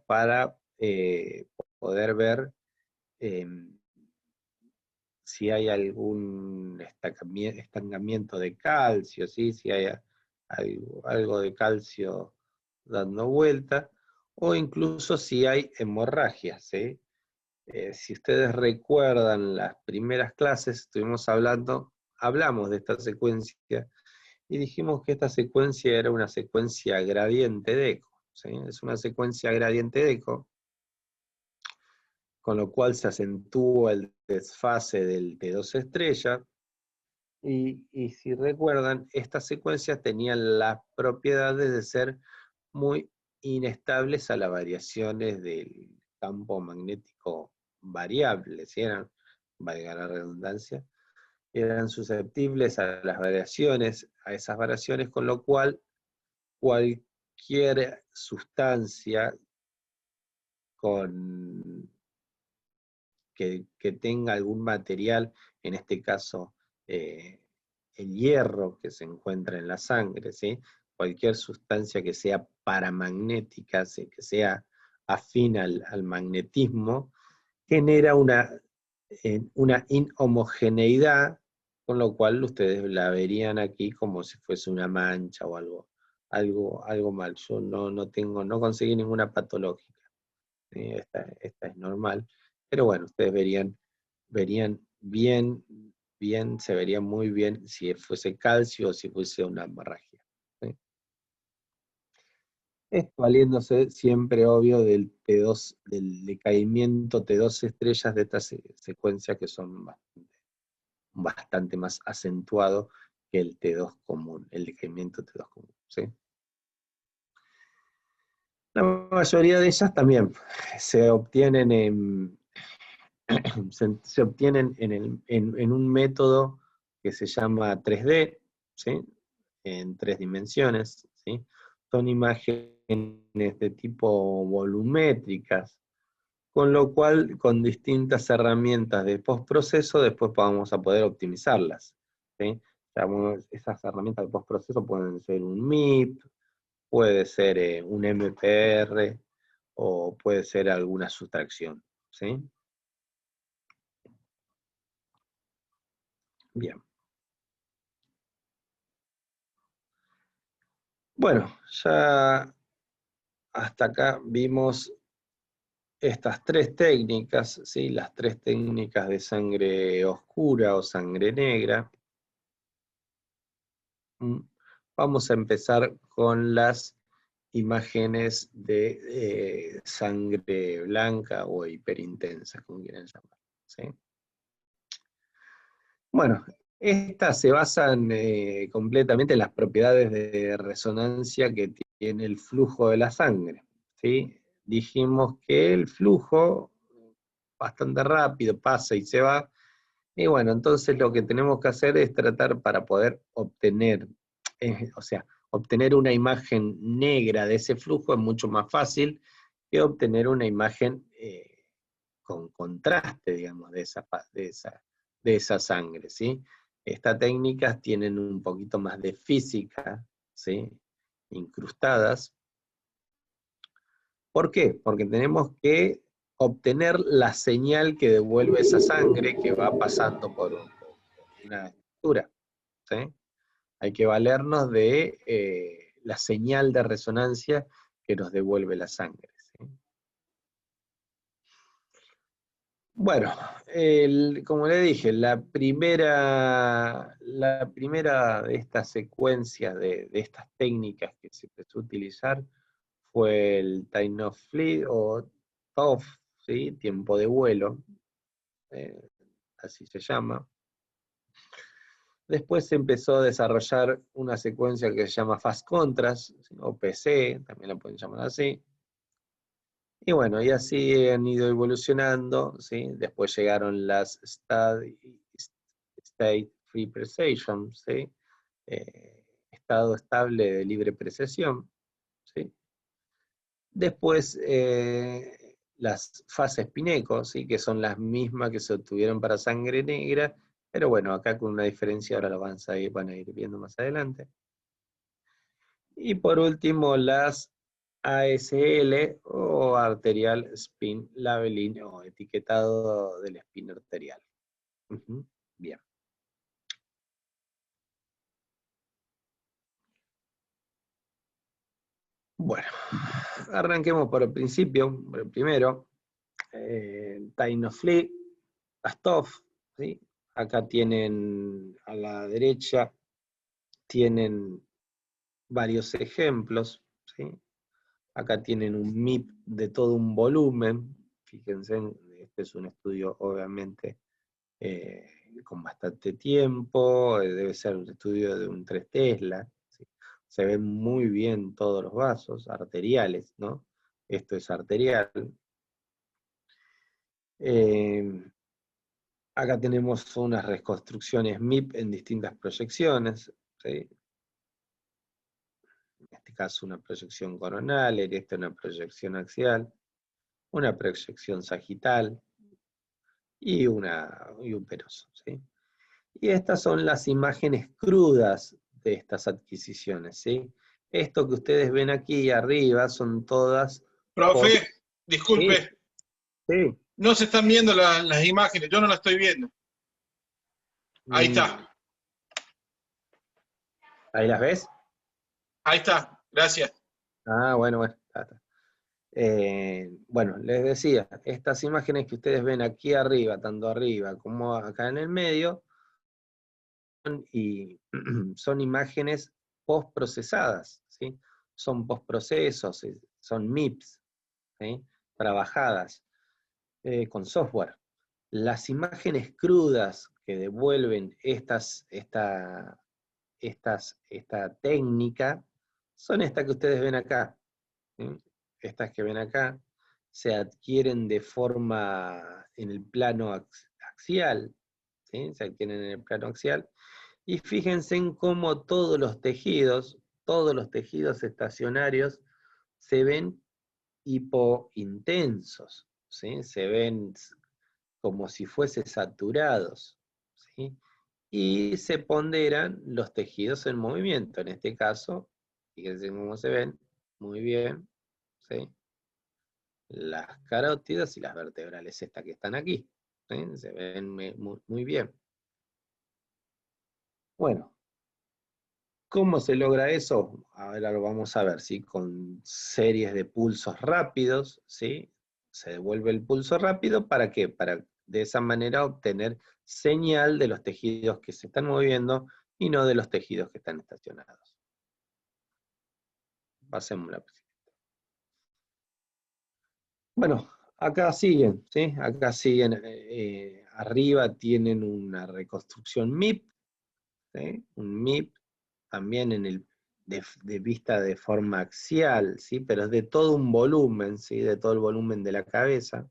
para poder ver eh, si hay algún estancamiento de calcio, ¿sí? Si hay algo de calcio dando vuelta, o incluso si hay hemorragias, ¿sí? Si ustedes recuerdan las primeras clases, hablamos de esta secuencia, y dijimos que esta secuencia era una secuencia gradiente de eco, ¿sí? Es una secuencia gradiente de eco, con lo cual se acentúa el desfase del T2 estrella, y si recuerdan, estas secuencias tenían las propiedades de ser muy inestables a las variaciones del campo magnético variable, ¿sí? Valga la redundancia, eran susceptibles a esas variaciones, con lo cual cualquier sustancia que tenga algún material, en este caso el hierro que se encuentra en la sangre, ¿sí? Cualquier sustancia que sea paramagnética, ¿sí? Que sea afín al magnetismo, genera una inhomogeneidad, con lo cual ustedes la verían aquí como si fuese una mancha o algo mal. Yo no conseguí ninguna patológica. Esta es normal, pero bueno, ustedes verían se vería muy bien si fuese calcio o si fuese una hemorragia, ¿sí? Esto valiéndose siempre, obvio, del decaimiento T2 estrellas de esta secuencia, que son bastante más acentuado que el T2 común, el decaimiento T2 común, ¿sí? La mayoría de ellas también se obtienen se obtienen en un método que se llama 3D, ¿sí? En 3 dimensiones, ¿sí? Son imágenes de tipo volumétricas, con lo cual con distintas herramientas de postproceso después vamos a poder optimizarlas, ¿sí? Esas herramientas de postproceso pueden ser un MIP, puede ser un MPR, o puede ser alguna sustracción, ¿sí? Bien. Bueno, ya hasta acá vimos estas 3 técnicas, ¿sí? Las 3 técnicas de sangre oscura o sangre negra. Vamos a empezar con las imágenes de sangre blanca o hiperintensa, como quieran llamar, ¿sí? Bueno, estas se basan completamente en las propiedades de resonancia que tiene el flujo de la sangre, ¿sí? dijimos que el flujo bastante rápido pasa y se va, y bueno, entonces lo que tenemos que hacer es tratar para poder obtener, o sea, obtener una imagen negra de ese flujo es mucho más fácil que obtener una imagen con contraste, digamos, de esa sangre, ¿sí? Estas técnicas tienen un poquito más de física, ¿sí? Incrustadas. ¿Por qué? Porque tenemos que obtener la señal que devuelve esa sangre que va pasando por una estructura, ¿sí? Hay que valernos de la señal de resonancia que nos devuelve la sangre, ¿sí? Bueno, como le dije, la primera de estas secuencias de estas técnicas que se empezó a utilizar fue el time of flight o TOF, ¿sí? Tiempo de vuelo, eh, así se llama. Después se empezó a desarrollar una secuencia que se llama Fast Contrast, ¿sí? O PC, también la pueden llamar así. Y bueno, y así han ido evolucionando, ¿sí? Después llegaron las State Free Precession, ¿sí? Estado estable de libre precesión, ¿sí? Después las fases Pineco, ¿sí? Que son las mismas que se obtuvieron para sangre negra, pero bueno, acá con una diferencia, ahora lo van a ir viendo más adelante. Y por último, las ASL o Arterial Spin Labeling o etiquetado del spin arterial. Bien. Bueno, arranquemos por el principio, por el primero. Time of Flight, Astov, ¿sí? Acá tienen a la derecha, tienen varios ejemplos, ¿sí? Acá tienen un MIP de todo un volumen, fíjense, este es un estudio obviamente con bastante tiempo, debe ser un estudio de un 3 Tesla, ¿sí? Se ven muy bien todos los vasos arteriales, ¿no? Esto es arterial. Acá tenemos unas reconstrucciones MIP en distintas proyecciones, ¿sí? En este caso una proyección coronal, en esta una proyección axial, una proyección sagital y un peroso, ¿sí? Y estas son las imágenes crudas de estas adquisiciones, ¿sí? Esto que ustedes ven aquí arriba son todas... Profe, Sí, disculpe, sí. no se están viendo las imágenes, yo no las estoy viendo. Ahí Mm, está, ¿ahí las ves? ahí está, gracias. Ah, bueno, bueno. Está. Bueno, les decía, estas imágenes que ustedes ven aquí arriba, tanto arriba como acá en el medio, son imágenes postprocesadas, ¿sí? Son postprocesos, son MIPS, ¿sí? Trabajadas con software. Las imágenes crudas que devuelven esta técnica son estas que ustedes ven acá, ¿sí? Estas que ven acá se adquieren de forma en el plano axial, ¿sí? Se adquieren en el plano axial, y fíjense en cómo todos los tejidos estacionarios se ven hipointensos, ¿sí? Se ven como si fuese saturados, ¿sí? Y se ponderan los tejidos en movimiento. En este caso, fíjense cómo se ven, muy bien, ¿sí? Las carótidas y las vertebrales, estas que están aquí, ¿sí? Se ven muy bien. Bueno, ¿cómo se logra eso? Ahora lo vamos a ver, ¿sí? Con series de pulsos rápidos, ¿sí? Se devuelve el pulso rápido, ¿para qué? Para de esa manera obtener señal de los tejidos que se están moviendo y no de los tejidos que están estacionados. Pasemos la próxima. Bueno, acá siguen, ¿sí? Acá siguen, arriba tienen una reconstrucción MIP, ¿sí? Un MIP también de vista de forma axial, ¿sí? Pero es de todo un volumen, ¿sí? De todo el volumen de la cabeza.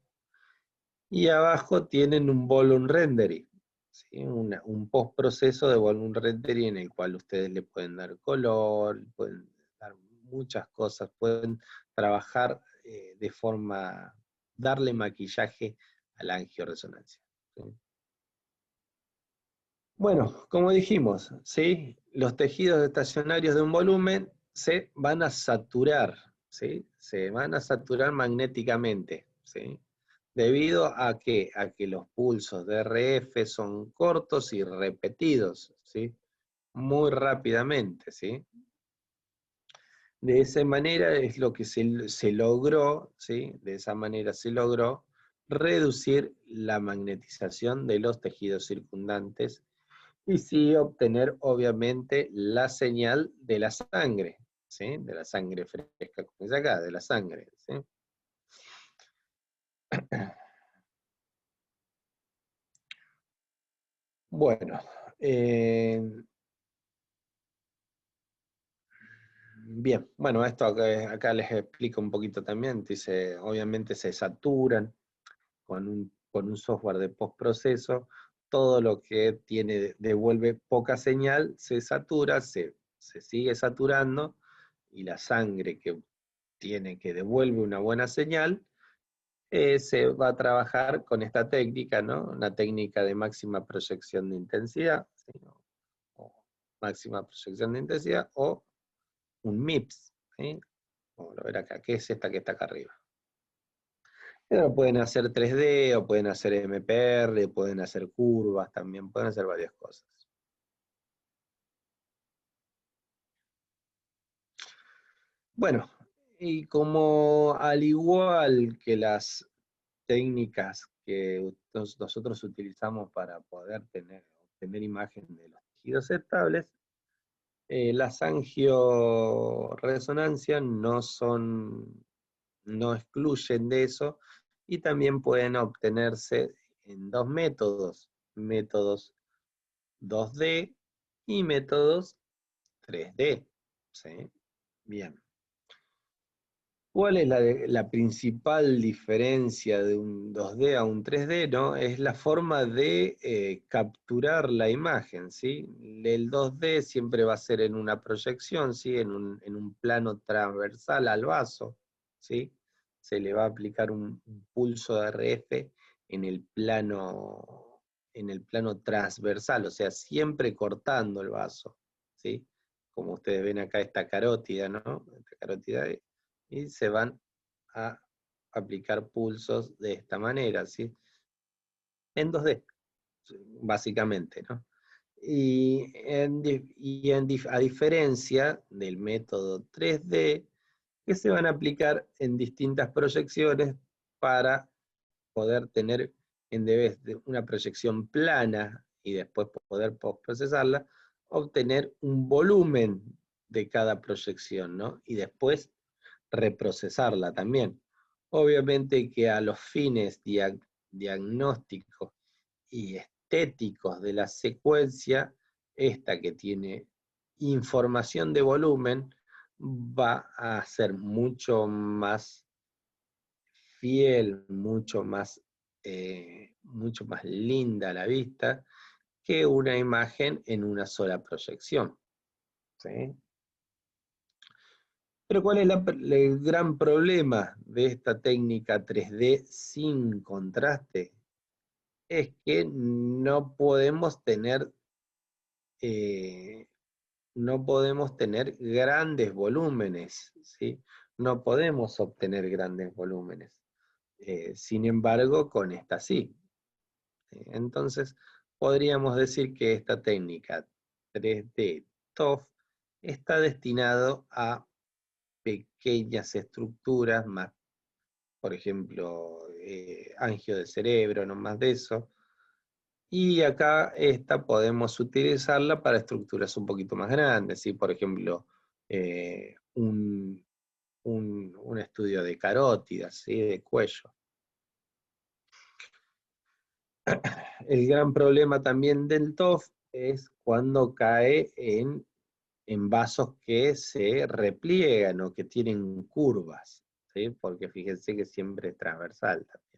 Y abajo tienen un volume rendering, ¿sí? Un postproceso de volume rendering en el cual ustedes le pueden dar color, pueden dar muchas cosas, pueden trabajar de forma, darle maquillaje a la angioresonancia, ¿sí? Bueno, como dijimos, ¿sí? Los tejidos estacionarios de un volumen se van a saturar, ¿sí? Se van a saturar magnéticamente, ¿sí? Debido a que los pulsos de RF son cortos y repetidos, ¿sí? Muy rápidamente, ¿sí? De esa manera es lo que se logró, ¿sí? De esa manera se logró reducir la magnetización de los tejidos circundantes y sí obtener, obviamente, la señal de la sangre, ¿sí? De la sangre fresca, como dice acá, de la sangre, ¿sí? Bueno, bien, bueno, esto acá les explico un poquito también, dice, obviamente se saturan con un software de postproceso, todo lo que devuelve poca señal se satura, se sigue saturando, y la sangre que devuelve una buena señal, se va a trabajar con esta técnica, ¿no? Una técnica de máxima proyección de intensidad, ¿sí? O máxima proyección de intensidad, o un MIPS, ¿sí? Como lo ven acá, que es esta que está acá arriba. Pero pueden hacer 3D, o pueden hacer MPR, pueden hacer curvas también, pueden hacer varias cosas. Bueno, y como al igual que las técnicas que nosotros utilizamos para poder obtener imagen de los tejidos estables, las angioresonancias no excluyen de eso, y también pueden obtenerse en dos métodos 2D y métodos 3D, ¿sí? Bien. ¿Cuál es la principal diferencia de un 2D a un 3D, ¿no? Es la forma de capturar la imagen, ¿sí? El 2D siempre va a ser en una proyección, ¿sí? En un plano transversal al vaso, ¿sí? Se le va a aplicar un pulso de RF en el plano transversal, o sea, siempre cortando el vaso, ¿sí? Como ustedes ven acá esta carótida, ¿no? Esta carótida, y se van a aplicar pulsos de esta manera, ¿sí? En 2D, básicamente, ¿no? A diferencia del método 3D, que se van a aplicar en distintas proyecciones para poder tener, en vez de una proyección plana y después poder procesarla, obtener un volumen de cada proyección, ¿no? Y después reprocesarla también. Obviamente que a los fines diagnósticos y estéticos de la secuencia, esta que tiene información de volumen va a ser mucho más fiel, mucho más linda a la vista que una imagen en una sola proyección, ¿sí? Pero ¿cuál es el gran problema de esta técnica 3D sin contraste? Es que eh, no podemos tener grandes volúmenes, ¿sí? No podemos obtener grandes volúmenes. Sin embargo, con esta sí. Entonces, podríamos decir que esta técnica 3D TOF está destinado a pequeñas estructuras, más, por ejemplo, angio de cerebro, no más de eso. Y acá esta podemos utilizarla para estructuras un poquito más grandes, ¿sí? Por ejemplo, un estudio de carótidas, ¿sí? De cuello. El gran problema también del TOF es cuando cae en en vasos que se repliegan o que tienen curvas, ¿sí? Porque fíjense que siempre es transversal también.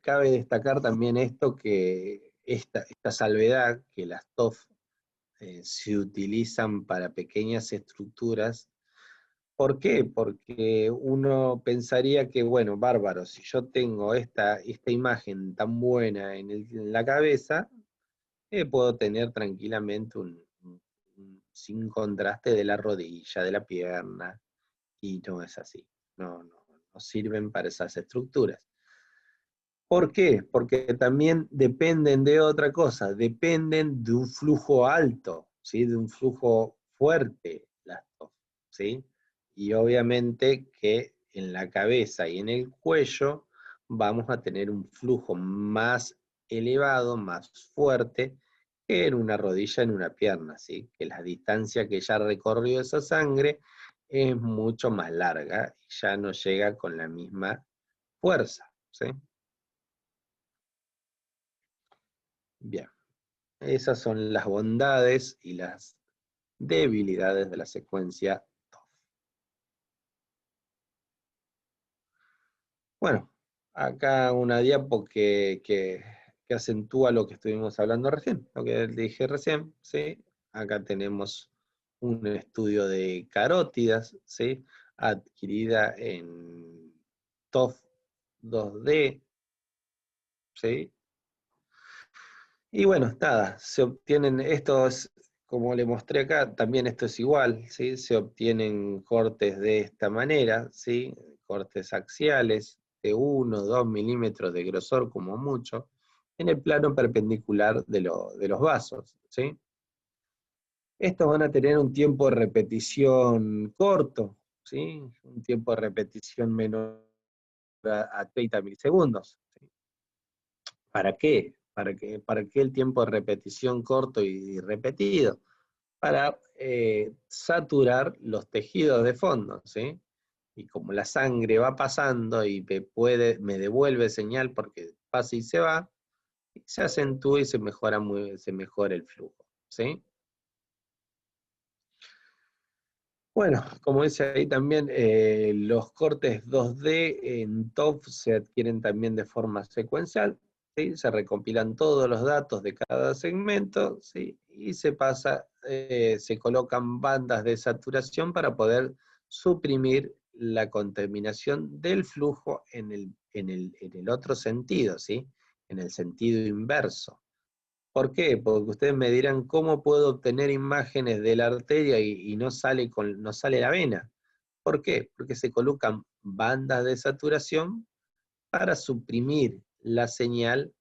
Cabe destacar también esto, que esta salvedad, que las TOF se utilizan para pequeñas estructuras. ¿Por qué? Porque uno pensaría que, bueno, bárbaro, si yo tengo esta imagen tan buena en la cabeza, puedo tener tranquilamente sin contraste de la rodilla, de la pierna, y no es así. No sirven para esas estructuras. ¿Por qué? Porque también dependen de otra cosa, dependen de un flujo alto, ¿sí? De un flujo fuerte, las TOF, ¿sí? Y obviamente que en la cabeza y en el cuello vamos a tener un flujo más elevado, más fuerte, que en una rodilla, en una pierna, ¿sí? Que la distancia que ya recorrió esa sangre es mucho más larga y ya no llega con la misma fuerza, ¿sí? Bien, esas son las bondades y las debilidades de la secuencia TOF. Bueno, acá una diapo que acentúa lo que estuvimos hablando recién, lo que dije recién, ¿sí? Acá tenemos un estudio de carótidas, ¿sí? Adquirida en TOF 2D, ¿sí? Y bueno, nada, se obtienen estos, como le mostré acá, también esto es igual, ¿sí? Se obtienen cortes de esta manera, ¿sí? Cortes axiales de 1 o 2 milímetros de grosor como mucho, en el plano perpendicular de los vasos, ¿sí? Estos van a tener un tiempo de repetición corto, ¿sí? Un tiempo de repetición menor a 30 milisegundos, ¿sí? ¿Para qué? ¿Para qué el tiempo de repetición corto y repetido? Para saturar los tejidos de fondo, ¿sí? Y como la sangre va pasando y me devuelve señal porque pasa y se acentúa y se mejora el flujo, ¿sí? Bueno, como dice ahí también, los cortes 2D en TOF se adquieren también de forma secuencial, ¿sí? Se recopilan todos los datos de cada segmento, ¿sí? Y se colocan bandas de saturación para poder suprimir la contaminación del flujo en el otro sentido, ¿sí? En el sentido inverso. ¿Por qué? Porque ustedes me dirán, ¿cómo puedo obtener imágenes de la arteria y no sale la vena? ¿Por qué? Porque se colocan bandas de saturación para suprimir la señal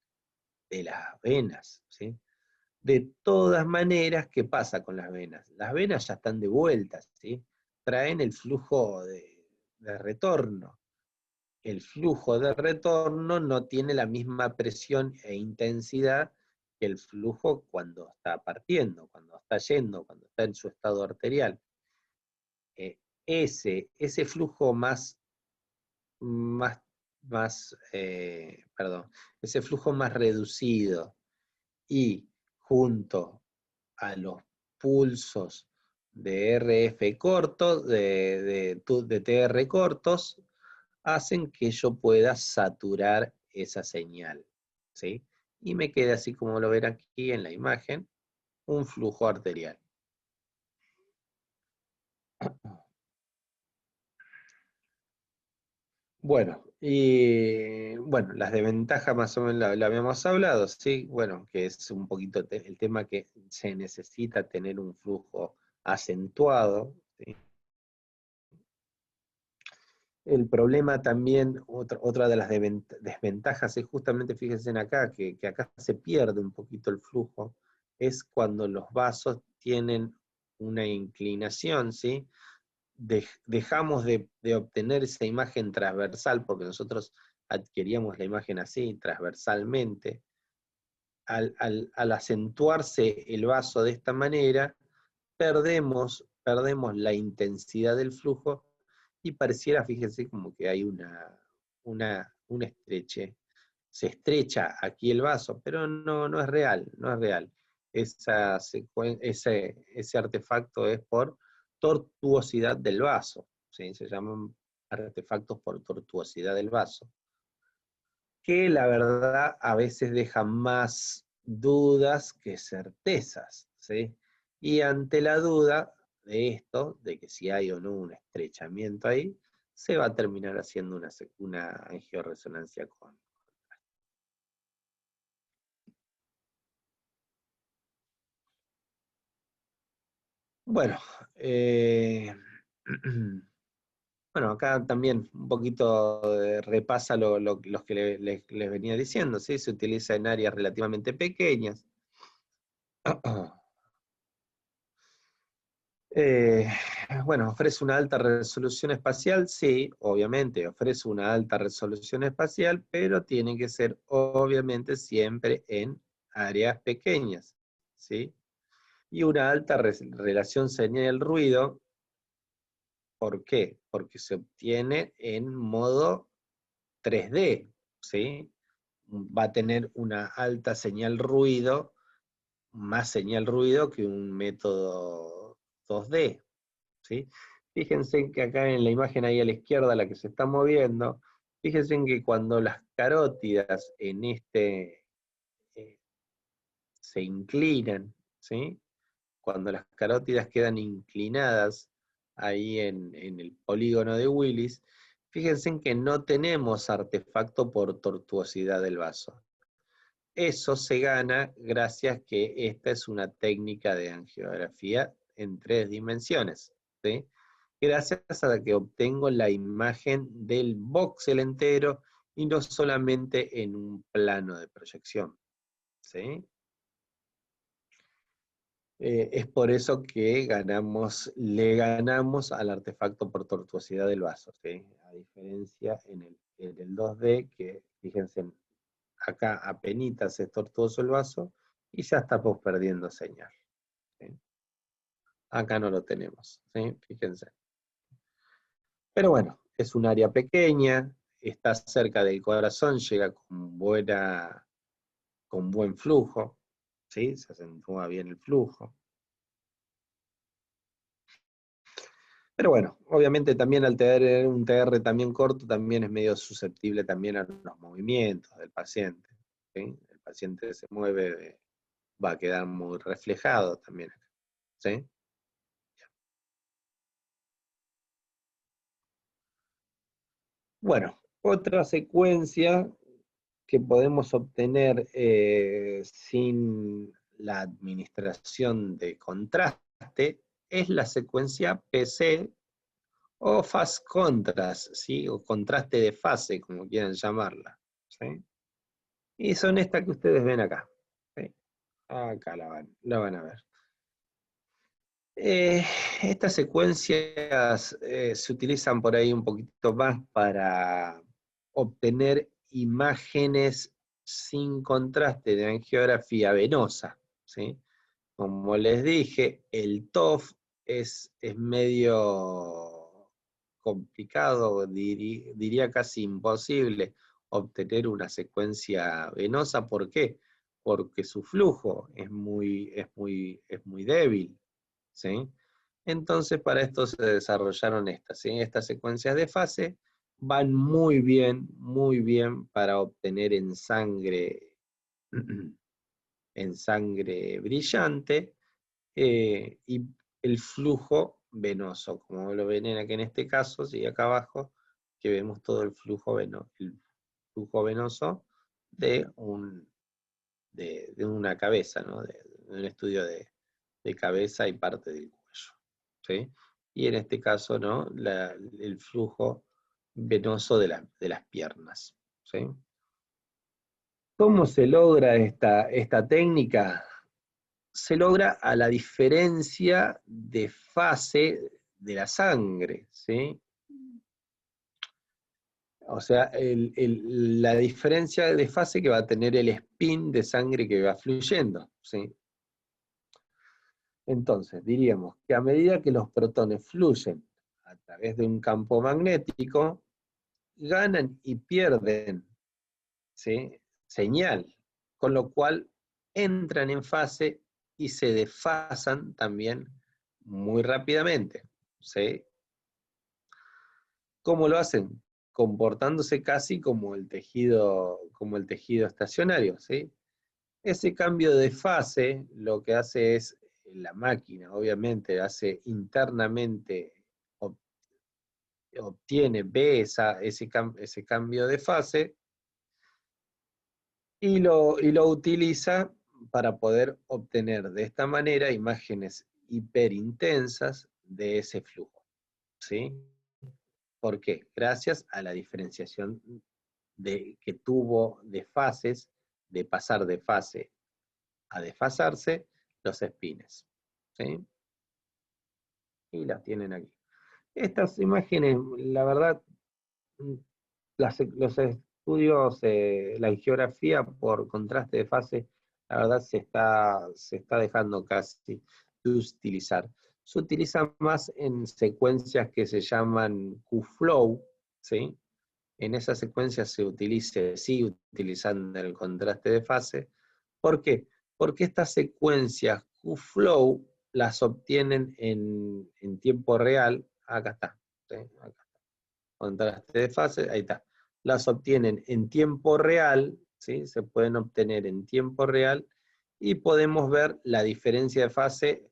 de las venas, ¿sí? De todas maneras, ¿qué pasa con las venas? Las venas ya están de vuelta, ¿sí? Traen el flujo de retorno. El flujo de retorno no tiene la misma presión e intensidad que el flujo cuando está partiendo, cuando está yendo, cuando está en su estado arterial. Eh, ese flujo más, perdón, ese flujo más reducido y junto a los pulsos de RF cortos, de TR cortos, hacen que yo pueda saturar esa señal, ¿sí? Y me quede así como lo ven aquí en la imagen, un flujo arterial. Bueno, y bueno, las desventajas más o menos la habíamos hablado, ¿sí? Bueno, que es un poquito el tema que se necesita tener un flujo acentuado, ¿sí? El problema también, otra de las desventajas es justamente, fíjense en acá, que acá se pierde un poquito el flujo, es cuando los vasos tienen una inclinación, ¿sí? Dejamos de obtener esa imagen transversal, porque nosotros adquiríamos la imagen así, transversalmente. Al acentuarse el vaso de esta manera, perdemos la intensidad del flujo y pareciera, fíjense, como que hay un estreche. Se estrecha aquí el vaso, pero no es real, no es real. ese artefacto es por tortuosidad del vaso, ¿sí? Se llaman artefactos por tortuosidad del vaso, que la verdad a veces dejan más dudas que certezas, ¿sí? Y ante la duda de esto, de que si hay o no un estrechamiento ahí, se va a terminar haciendo una angioresonancia con. Bueno, bueno, acá también un poquito repasa los que les venía diciendo, ¿sí? Se utiliza en áreas relativamente pequeñas. Eh, bueno, ¿ofrece una alta resolución espacial? Sí, obviamente, ofrece una alta resolución espacial, pero tiene que ser, obviamente, siempre en áreas pequeñas, ¿sí? Y una alta relación señal-ruido, ¿por qué? Porque se obtiene en modo 3D, ¿sí? Va a tener una alta señal-ruido, más señal-ruido que un método 2D, ¿sí? Fíjense que acá en la imagen ahí a la izquierda, la que se está moviendo, fíjense que cuando las carótidas en se inclinan, ¿sí? Cuando las carótidas quedan inclinadas ahí en el polígono de Willis, fíjense que no tenemos artefacto por tortuosidad del vaso. Eso se gana gracias que esta es una técnica de angiografía en 3 dimensiones, ¿sí? Gracias a que obtengo la imagen del voxel entero y no solamente en un plano de proyección, ¿sí? Es por eso que le ganamos al artefacto por tortuosidad del vaso, ¿sí? A diferencia en el 2D, que fíjense, acá apenitas es tortuoso el vaso y ya estamos perdiendo señal, ¿sí? Acá no lo tenemos, ¿sí? Fíjense. Pero bueno, es un área pequeña, está cerca del corazón, llega con buen flujo, ¿sí? Se acentúa bien el flujo. Pero bueno, obviamente también al tener un TR también corto, también es medio susceptible también a los movimientos del paciente, ¿sí? El paciente se mueve, va a quedar muy reflejado también, ¿sí? Bueno, otra secuencia que podemos obtener sin la administración de contraste es la secuencia PC o fast contrast, ¿sí? O contraste de fase, como quieran llamarla, ¿sí? Y son estas que ustedes ven acá, ¿sí? Acá la van a ver. Estas secuencias se utilizan por ahí un poquito más para obtener imágenes sin contraste de angiografía venosa, ¿sí? Como les dije, el TOF es medio complicado, diría casi imposible obtener una secuencia venosa. ¿Por qué? Porque su flujo es muy débil, ¿sí? Entonces para esto se desarrollaron estas, ¿sí? Estas secuencias de fase van muy bien para obtener en sangre brillante, y el flujo venoso, como lo ven aquí en este caso, ¿sí? Acá abajo, que vemos todo el flujo venoso de, de una cabeza, ¿no? De un estudio de cabeza y parte del cuello, ¿sí? Y en este caso, ¿no? El flujo venoso de las piernas, ¿sí? ¿Cómo se logra esta técnica? Se logra a la diferencia de fase de la sangre, ¿sí? O sea, la diferencia de fase que va a tener el spin de sangre que va fluyendo, ¿sí? Entonces, diríamos que a medida que los protones fluyen a través de un campo magnético, ganan y pierden, ¿sí? Señal, con lo cual entran en fase y se desfasan también muy rápidamente, ¿sí? ¿Cómo lo hacen? Comportándose casi como el tejido estacionario, ¿sí? Ese cambio de fase lo que hace es, la máquina obviamente hace internamente, obtiene, ve ese cambio de fase y lo utiliza para poder obtener de esta manera imágenes hiperintensas de ese flujo, ¿sí? ¿Por qué? Gracias a la diferenciación que tuvo de fases, de pasar de fase a desfasarse, los espines, ¿sí? Y las tienen aquí. Estas imágenes, la verdad, los estudios, la geografía por contraste de fase, la verdad se está dejando casi de utilizar. Se utiliza más en secuencias que se llaman Q-Flow, ¿sí? En esa secuencia sigue utilizando el contraste de fase. ¿Por qué? Porque estas secuencias Q-Flow las obtienen en tiempo real. Acá está, ¿sí? Acá está. Contraste de fase, ahí está. Las obtienen en tiempo real, ¿sí? Se pueden obtener en tiempo real y podemos ver la diferencia de fase.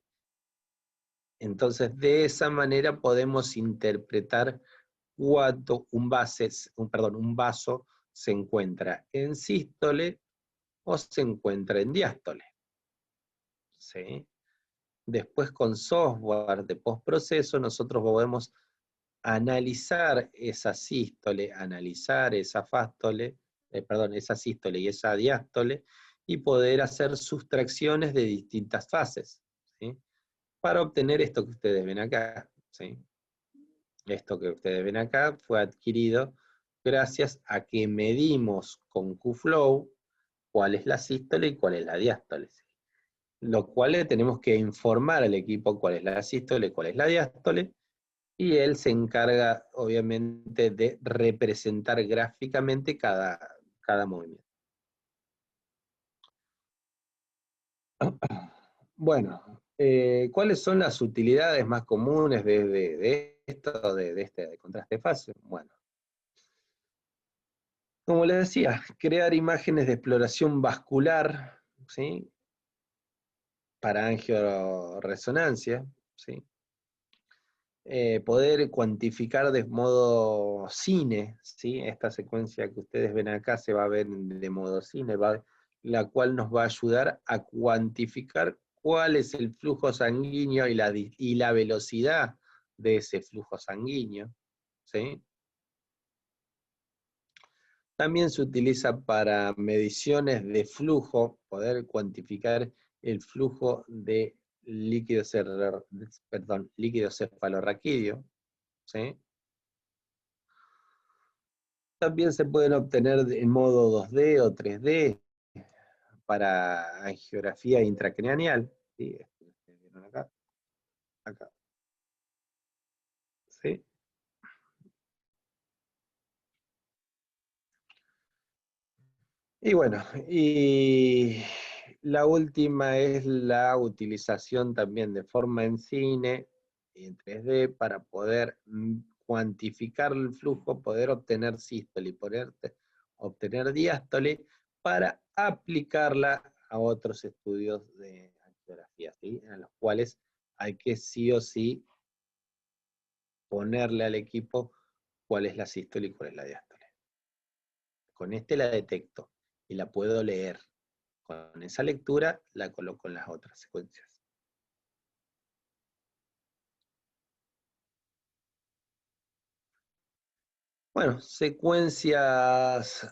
Entonces, de esa manera podemos interpretar cuánto un vaso se encuentra en sístole o se encuentra en diástole, ¿sí? Después con software de postproceso nosotros podemos analizar esa sístole, analizar esa fástole, esa sístole y esa diástole, y poder hacer sustracciones de distintas fases, ¿sí? Para obtener esto que ustedes ven acá, ¿sí? Esto que ustedes ven acá fue adquirido gracias a que medimos con Qflow cuál es la sístole y cuál es la diástole. Lo cual le tenemos que informar al equipo cuál es la sístole y cuál es la diástole, y él se encarga, obviamente, de representar gráficamente cada movimiento. Bueno, ¿cuáles son las utilidades más comunes de esto, de este contraste de fase? Bueno, como les decía, crear imágenes de exploración vascular, ¿sí? Para angioresonancia, ¿sí? Poder cuantificar de modo cine, ¿sí? Esta secuencia que ustedes ven acá se va a ver de modo cine, la cual nos va a ayudar a cuantificar cuál es el flujo sanguíneo y la velocidad de ese flujo sanguíneo, ¿sí? También se utiliza para mediciones de flujo, poder cuantificar el flujo de líquido cefalorraquídeo, ¿sí? También se pueden obtener en modo 2D o 3D para angiografía intracraneal, ¿sí? ¿Vieron acá? Acá, ¿sí? Y bueno, y la última es la utilización también de forma en cine y en 3D para poder cuantificar el flujo, poder obtener sístole y poder obtener diástole para aplicarla a otros estudios de angiografía, ¿sí? En los cuales hay que sí o sí ponerle al equipo cuál es la sístole y cuál es la diástole. Con este la detecto y la puedo leer. Con esa lectura la coloco en las otras secuencias. Bueno, secuencias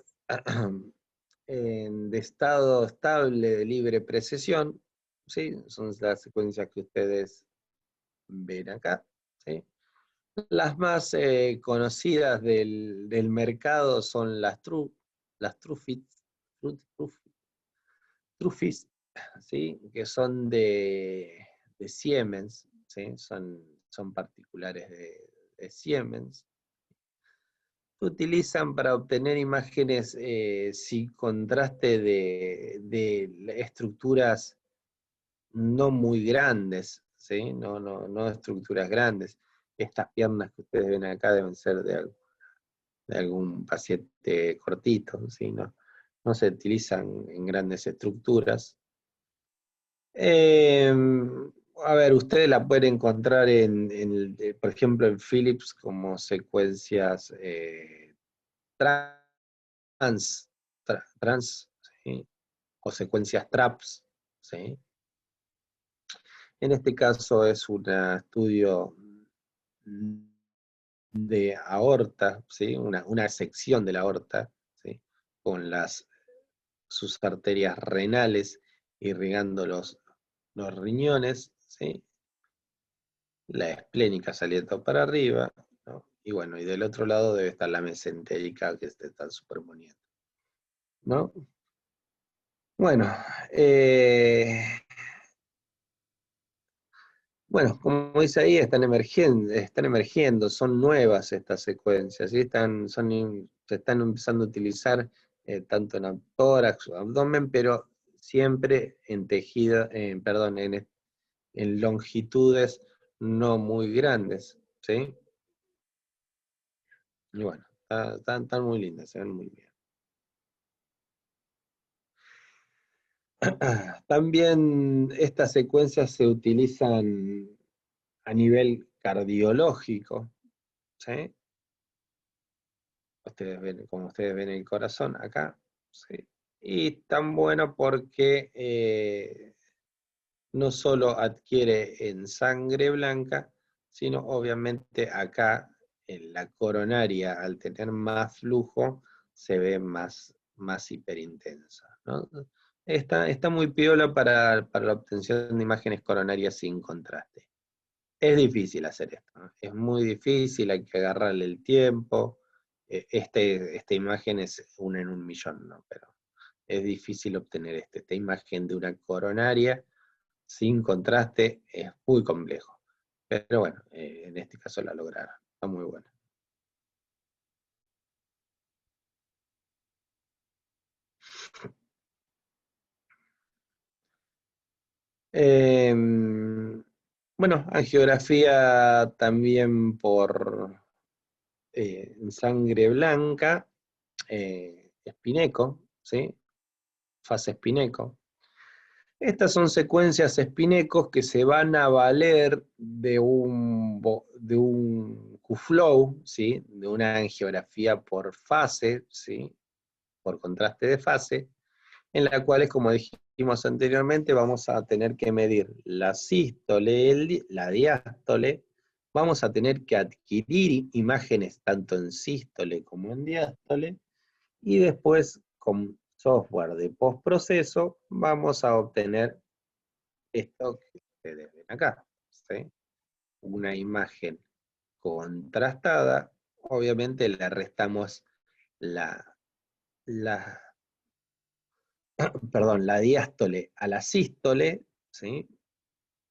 de estado estable de libre precesión, ¿sí? Son las secuencias que ustedes ven acá, ¿sí? Las más conocidas del mercado son las Trufis, ¿sí? Que son de Siemens, ¿sí? Son particulares de Siemens. Se utilizan para obtener imágenes sin contraste de estructuras no muy grandes, ¿sí? No estructuras grandes. Estas piernas que ustedes ven acá deben ser de algún paciente cortito, ¿sí? No se utilizan en grandes estructuras. Eh, a ver, ustedes la pueden encontrar por ejemplo, en Philips como secuencias trans, trans, ¿sí? O secuencias TRAPS, ¿sí? En este caso es un estudio de aorta, ¿sí? Una sección de la aorta, ¿sí? Con sus arterias renales irrigando los riñones, ¿sí? La esplénica saliendo para arriba, ¿no? Y bueno, y del otro lado debe estar la mesentérica que se está superponiendo, ¿no? Bueno, eh, bueno, como dice ahí, están emergiendo, son nuevas estas secuencias, ¿sí? Se están empezando a utilizar tanto en tórax o abdomen, pero siempre en tejido, perdón, en longitudes no muy grandes, ¿sí? Y bueno, están muy lindas, se ven muy bien. También estas secuencias se utilizan a nivel cardiológico, ¿sí? Como ustedes ven el corazón acá, ¿sí? Y tan bueno porque no solo adquiere en sangre blanca, sino obviamente acá en la coronaria, al tener más flujo, se ve más hiperintensa, ¿no? Está muy piola para la obtención de imágenes coronarias sin contraste. Es difícil hacer esto, ¿no? Es muy difícil, hay que agarrarle el tiempo. Esta imagen es una en un millón, ¿no? Pero es difícil obtener esta imagen de una coronaria sin contraste, es muy complejo. Pero bueno, en este caso la lograron, está muy buena. Bueno, angiografía también por sangre blanca, Spineco, ¿sí? Fase Spineco. Estas son secuencias Spinecos que se van a valer de un QFlow, ¿sí? De una angiografía por fase, ¿sí? Por contraste de fase, en la cual, como dijimos anteriormente, vamos a tener que medir la sístole, la diástole, vamos a tener que adquirir imágenes tanto en sístole como en diástole, y después con software de postproceso vamos a obtener esto que ustedes ven acá, ¿sí? Una imagen contrastada, obviamente le restamos la, la, la diástole a la sístole, ¿sí?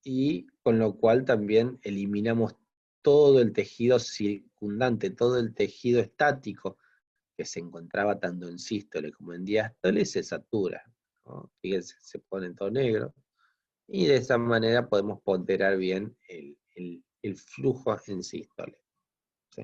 Y con lo cual también eliminamos todo el tejido circundante, todo el tejido estático que se encontraba tanto en sístole como en diástole, se satura, ¿no? Fíjense, se pone todo negro, y de esa manera podemos ponderar bien el flujo en sístole, ¿sí?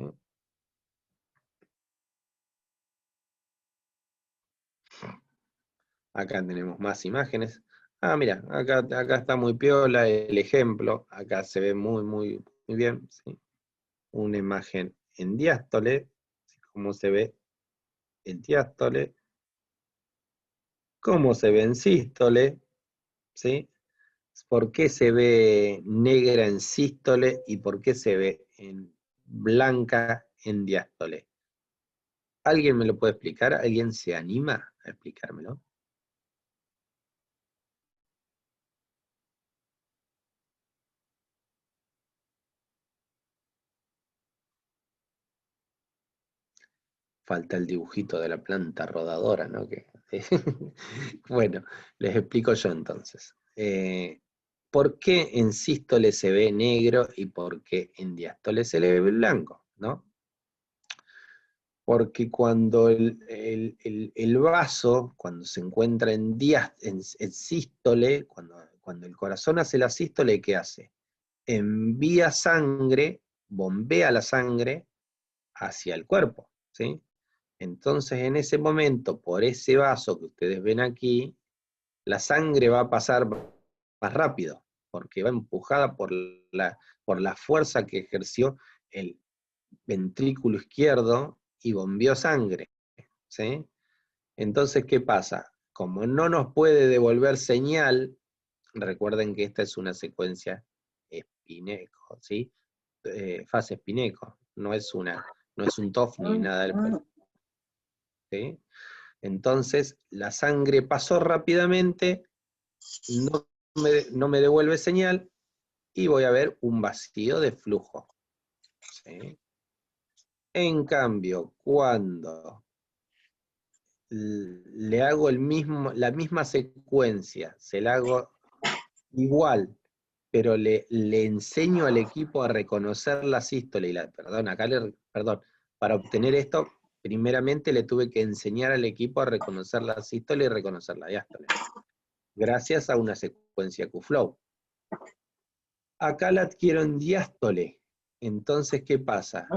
Acá tenemos más imágenes. Ah, mira, acá está muy piola el ejemplo, acá se ve muy bien, ¿sí? Una imagen en diástole, ¿sí? Cómo se ve en diástole, cómo se ve en sístole, ¿sí? ¿Por qué se ve negra en sístole y por qué se ve en blanca en diástole? ¿Alguien me lo puede explicar? ¿Alguien se anima a explicármelo? Falta el dibujito de la planta rodadora, ¿no? Bueno, les explico yo entonces. ¿Por qué en sístole se ve negro y por qué en diástole se le ve blanco, ¿no? Porque cuando el vaso, cuando se encuentra en sístole, cuando el corazón hace la sístole, ¿qué hace? Envía sangre, bombea la sangre hacia el cuerpo, ¿sí? Entonces en ese momento, por ese vaso que ustedes ven aquí, la sangre va a pasar más rápido, porque va empujada por la fuerza que ejerció el ventrículo izquierdo y bombeó sangre, ¿sí? Entonces, ¿qué pasa? Como no nos puede devolver señal, recuerden que esta es una secuencia espineco, ¿sí? Fase espineco, no es un TOF ni nada del pelo, ¿sí? Entonces, la sangre pasó rápidamente, no me devuelve señal, y voy a ver un vacío de flujo, ¿sí? En cambio, cuando le hago la misma secuencia, se la hago igual, pero le enseño al equipo a reconocer la sístole y perdón, para obtener esto, primeramente le tuve que enseñar al equipo a reconocer la sístole y reconocer la diástole, gracias a una secuencia Q-Flow. Acá la adquiero en diástole, entonces, ¿qué pasa?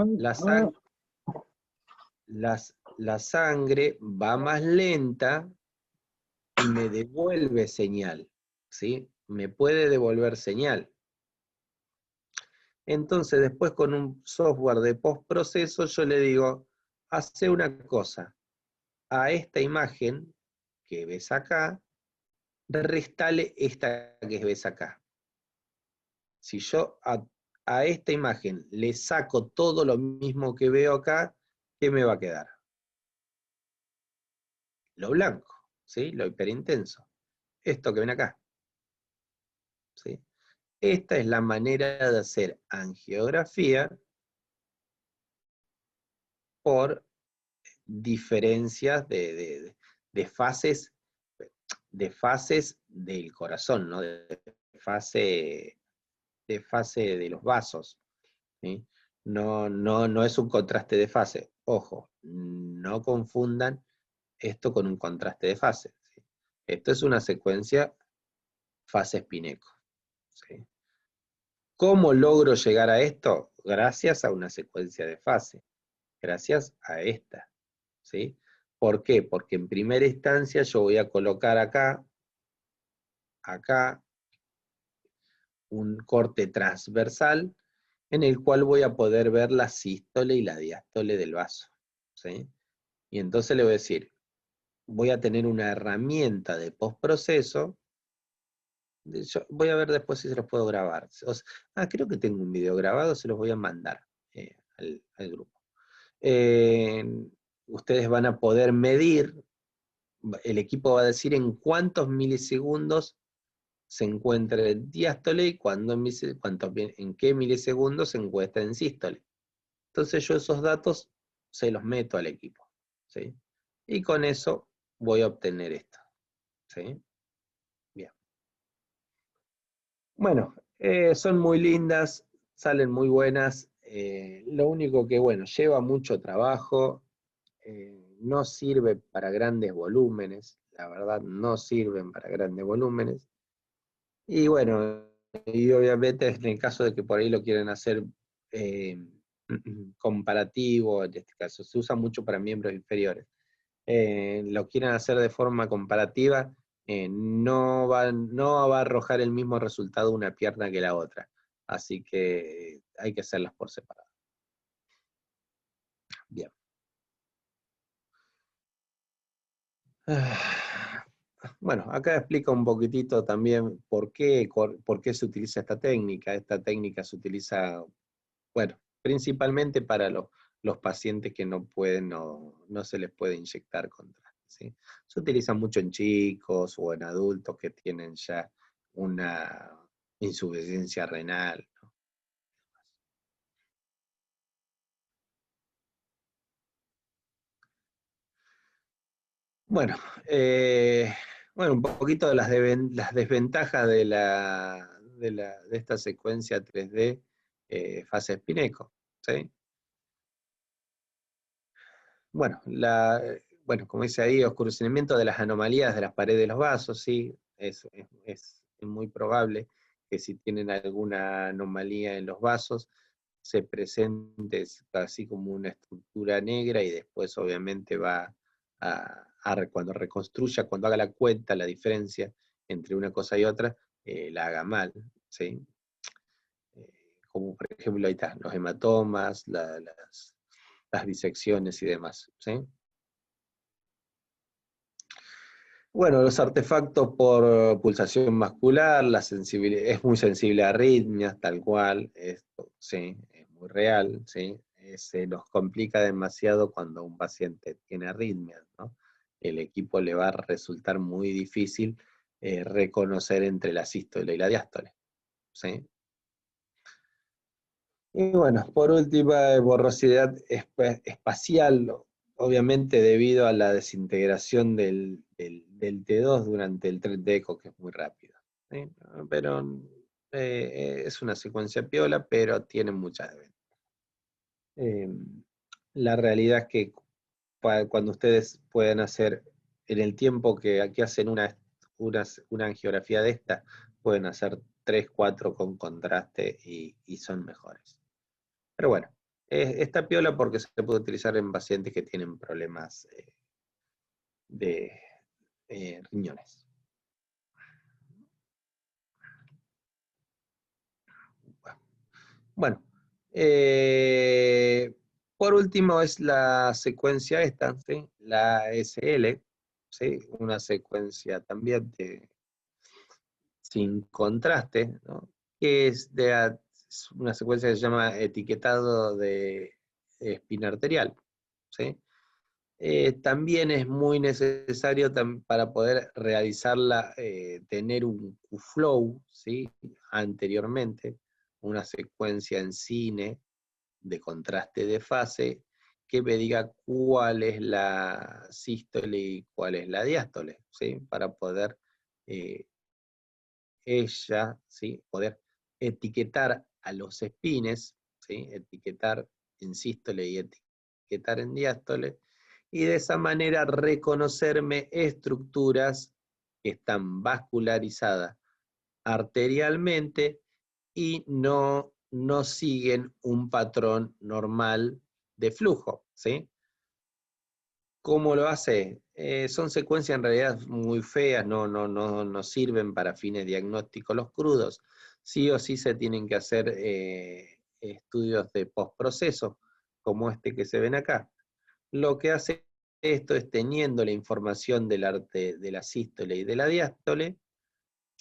La sangre va más lenta y me devuelve señal, ¿sí? Me puede devolver señal. Entonces, después con un software de postproceso, yo le digo, hace una cosa, a esta imagen que ves acá, restale esta que ves acá. Si yo a esta imagen le saco todo lo mismo que veo acá, ¿qué me va a quedar? Lo blanco, ¿sí? Lo hiperintenso. Esto que ven acá, ¿sí? Esta es la manera de hacer angiografía por diferencias de fases del corazón, ¿no? Fase, de fase de los vasos, ¿sí? No es un contraste de fase. Ojo, no confundan esto con un contraste de fase, ¿sí? Esto es una secuencia fase espineco, ¿sí? ¿Cómo logro llegar a esto? Gracias a una secuencia de fase, gracias a esta, ¿sí? ¿Por qué? Porque en primera instancia yo voy a colocar acá, un corte transversal, en el cual voy a poder ver la sístole y la diástole del vaso, ¿sí? Y entonces le voy a decir, voy a tener una herramienta de postproceso. Voy a ver después si se los puedo grabar. Creo que tengo un video grabado, se los voy a mandar al grupo. Ustedes van a poder medir, el equipo va a decir en cuántos milisegundos se encuentra en diástole y en qué milisegundos se encuentra en sístole. Entonces yo esos datos se los meto al equipo, ¿sí? Y con eso voy a obtener esto, ¿sí? Bien. Bueno, son muy lindas, salen muy buenas. Lo único que, bueno, lleva mucho trabajo, no sirve para grandes volúmenes, la verdad no sirven para grandes volúmenes. Y bueno, y obviamente en el caso de que por ahí lo quieren hacer eh, comparativo, en este caso se usa mucho para miembros inferiores, lo quieren hacer de forma comparativa, no va a arrojar el mismo resultado una pierna que la otra. Así que hay que hacerlas por separado. Bien. Bueno, acá explica un poquitito también por qué se utiliza esta técnica. Esta técnica se utiliza, bueno, principalmente para los pacientes que no pueden o no se les puede inyectar contra, ¿sí? Se utiliza mucho en chicos o en adultos que tienen ya una insuficiencia renal, ¿no? Bueno, bueno, un poquito de las desventajas de esta secuencia 3D fase espineco, ¿sí? Bueno, bueno, como dice ahí, oscurecimiento de las anomalías de las paredes de los vasos, sí, es Es muy probable que si tienen alguna anomalía en los vasos, se presente así como una estructura negra y después obviamente va cuando reconstruya, cuando haga la cuenta, la diferencia entre una cosa y otra, la haga mal, ¿sí? Como por ejemplo ahí están los hematomas, las disecciones y demás, ¿sí? Bueno, los artefactos por pulsación muscular, la sensibilidad, es muy sensible a arritmias, tal cual, esto, sí, es muy real, ¿sí? Se nos complica demasiado cuando un paciente tiene arritmias, ¿no? El equipo le va a resultar muy difícil reconocer entre la sístole y la diástole, ¿sí? Y bueno, por último, borrosidad espacial, obviamente debido a la desintegración del T2 durante el tren de eco, que es muy rápido, ¿sí? Pero es una secuencia piola, pero tiene muchas desventajas. La realidad es que cuando ustedes pueden hacer, en el tiempo que aquí hacen una angiografía de esta, pueden hacer 3, 4 con contraste y son mejores. Pero bueno, está piola porque se puede utilizar en pacientes que tienen problemas de riñones. Bueno, por último es la secuencia esta, ¿sí? La SL, ¿sí? Una secuencia también sin contraste, ¿no? Que es una secuencia que se llama etiquetado de espina arterial, ¿sí? También es muy necesario para poder realizarla, tener un Q-flow, ¿sí? Anteriormente, una secuencia en cine de contraste de fase que me diga cuál es la sístole y cuál es la diástole, ¿sí? Para poder eh, ¿sí? Poder etiquetar a los espines, ¿sí? Etiquetar en sístole y etiquetar en diástole, y de esa manera reconocerme estructuras que están vascularizadas arterialmente y no siguen un patrón normal de flujo, ¿sí? ¿Cómo lo hace? Son secuencias en realidad muy feas, no sirven para fines diagnósticos los crudos. Sí o sí se tienen que hacer estudios de postproceso, como este que se ven acá. Lo que hace esto es, teniendo la información del arte de la sístole y de la diástole,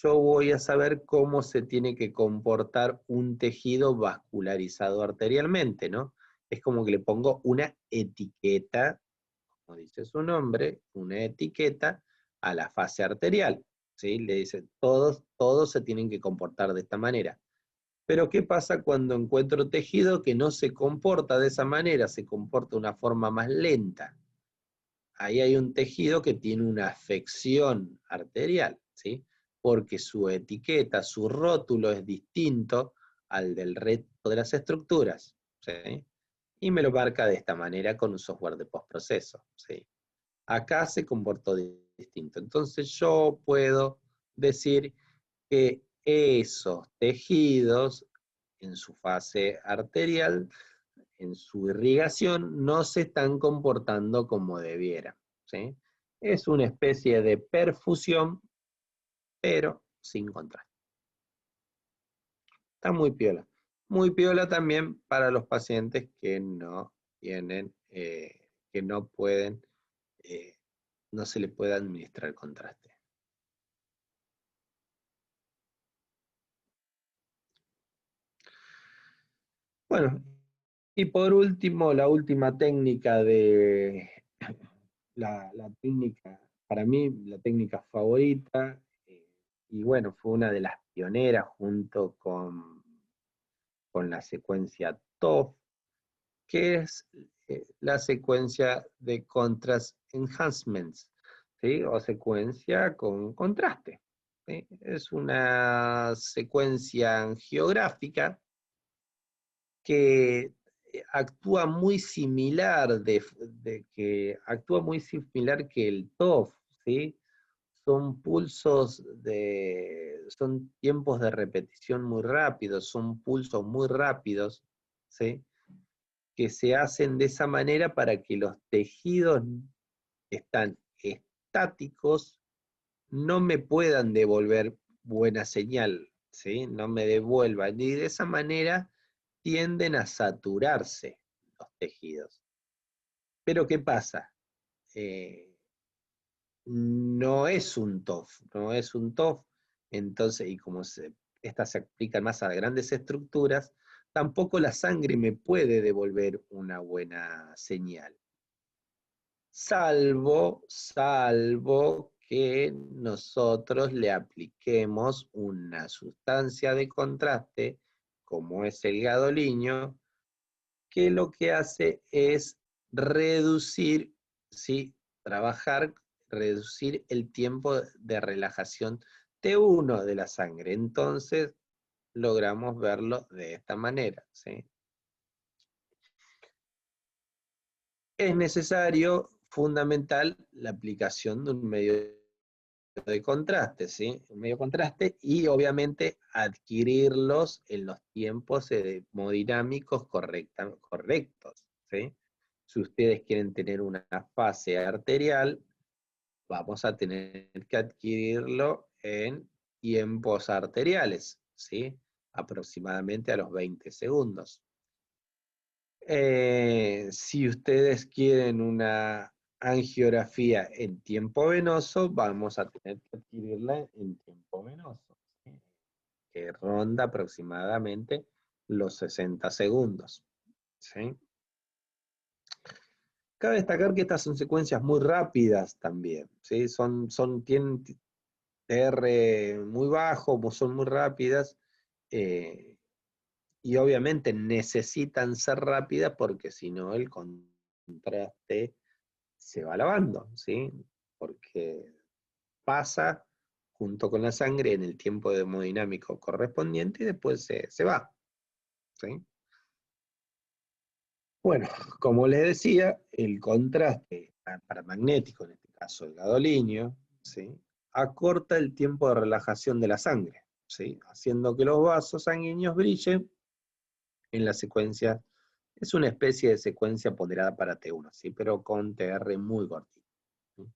yo voy a saber cómo se tiene que comportar un tejido vascularizado arterialmente, ¿no? Es como que le pongo una etiqueta, como dice su nombre, una etiqueta a la fase arterial, ¿sí? Le dice, todos se tienen que comportar de esta manera. Pero ¿qué pasa cuando encuentro tejido que no se comporta de esa manera, se comporta de una forma más lenta? Ahí hay un tejido que tiene una afección arterial, ¿sí? Porque su etiqueta, su rótulo es distinto al del resto de las estructuras, ¿sí? Y me lo marca de esta manera con un software de postproceso, ¿sí? Acá se comportó distinto. Entonces yo puedo decir que esos tejidos en su fase arterial, en su irrigación, no se están comportando como debieran, ¿sí? Es una especie de perfusión, pero sin contraste. Está muy piola. Muy piola también para los pacientes que no tienen, que no pueden, no se le puede administrar contraste. Bueno, y por último, la última técnica de la técnica, para mí, la técnica favorita, y bueno, fue una de las pioneras junto con la secuencia TOF, que es la secuencia de contrast enhancements, ¿sí? O secuencia con contraste, ¿sí? Es una secuencia geográfica que actúa muy similar que actúa muy similar que el TOF, ¿sí? son son tiempos de repetición muy rápidos, son pulsos muy rápidos, ¿sí? Que se hacen de esa manera para que los tejidos están estáticos no me puedan devolver buena señal, ¿sí? No me devuelvan, y de esa manera tienden a saturarse los tejidos. Pero ¿qué pasa? No es un TOF, no es un TOF, entonces, y como estas se aplican más a grandes estructuras, tampoco la sangre me puede devolver una buena señal. Salvo que nosotros le apliquemos una sustancia de contraste, como es el gadoliño, que lo que hace es reducir, ¿sí? Reducir el tiempo de relajación T1 de la sangre. Entonces, logramos verlo de esta manera, ¿sí? Es necesario, fundamental, la aplicación de un medio de contraste, ¿sí? Un medio de contraste y obviamente adquirirlos en los tiempos hemodinámicos correctos, ¿sí? Si ustedes quieren tener una fase arterial, vamos a tener que adquirirlo en tiempos arteriales, ¿sí? Aproximadamente a los 20 segundos. Si ustedes quieren una angiografía en tiempo venoso, vamos a tener que adquirirla en tiempo venoso, ¿sí? Que ronda aproximadamente los 60 segundos, ¿sí? Cabe destacar que estas son secuencias muy rápidas también, ¿sí? Tienen TR muy bajo, son muy rápidas, y obviamente necesitan ser rápidas porque si no el contraste se va lavando, ¿sí? Porque pasa junto con la sangre en el tiempo hemodinámico correspondiente y después se va, ¿sí? Bueno, como les decía, el contraste paramagnético, en este caso el gadolínio, ¿sí? Acorta el tiempo de relajación de la sangre, ¿sí? Haciendo que los vasos sanguíneos brillen en la secuencia. Es una especie de secuencia ponderada para T1, ¿sí? Pero con TR muy cortito, ¿sí?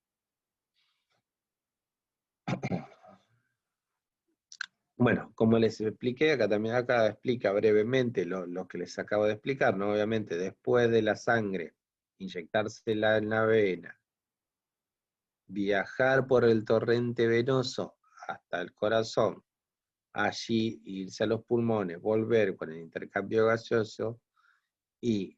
Bueno, como les expliqué, acá explica brevemente lo que les acabo de explicar, ¿no? Obviamente, después de la sangre, inyectársela en la vena, viajar por el torrente venoso hasta el corazón, allí irse a los pulmones, volver con el intercambio gaseoso y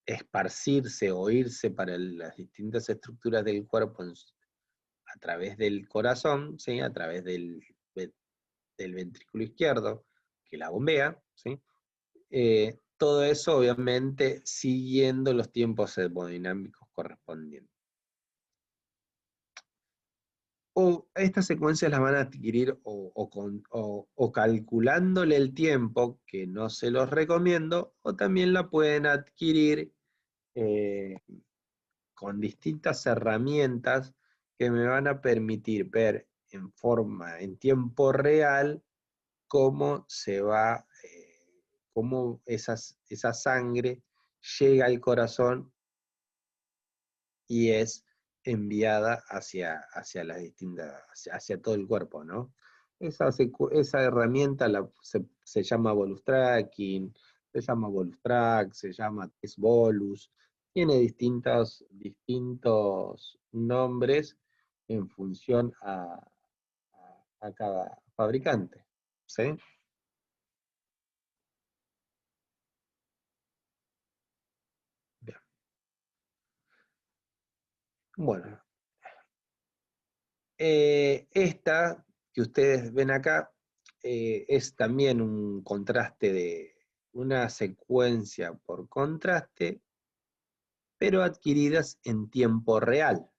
esparcirse o irse para las distintas estructuras del cuerpo a través del corazón, ¿sí? A través del ventrículo izquierdo, que la bombea, ¿sí? Todo eso obviamente siguiendo los tiempos hemodinámicos correspondientes. O estas secuencias las van a adquirir o calculándole el tiempo, que no se los recomiendo, o también la pueden adquirir eh, con distintas herramientas que me van a permitir ver en tiempo real, cómo cómo esa sangre llega al corazón y es enviada hacia las distintas, hacia todo el cuerpo, ¿no? Esa herramienta se llama bolus tracking, se llama bolus track, se llama test bolus, tiene distintos nombres en función a cada fabricante, ¿sí? Bien. Bueno, esta que ustedes ven acá es también un contraste de una secuencia por contraste, pero adquiridas en tiempo real,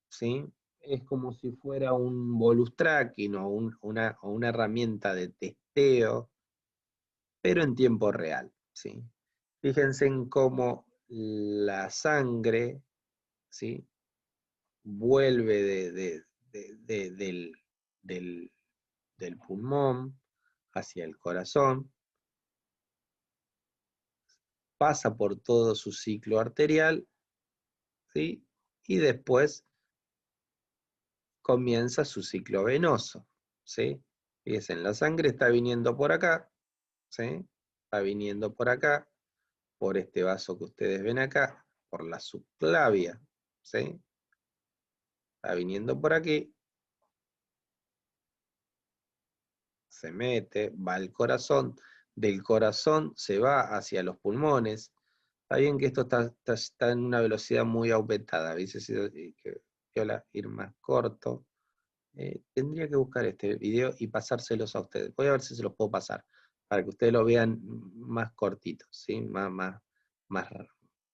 ¿sí? Es como si fuera un bolus tracking o una herramienta de testeo, pero en tiempo real, ¿sí? Fíjense en cómo la sangre, ¿sí? vuelve del pulmón hacia el corazón, pasa por todo su ciclo arterial, ¿sí? Y después comienza su ciclo venoso, ¿sí? Fíjense, la sangre está viniendo por acá, ¿sí? Está viniendo por acá, por este vaso que ustedes ven acá, por la subclavia, ¿sí? Está viniendo por aquí, se mete, va al corazón, del corazón se va hacia los pulmones. Está bien que esto está en una velocidad muy aumentada, ¿viste? Que ir más corto. Tendría que buscar este video y pasárselos a ustedes. Voy a ver si se los puedo pasar, para que ustedes lo vean más cortito, ¿sí? Más,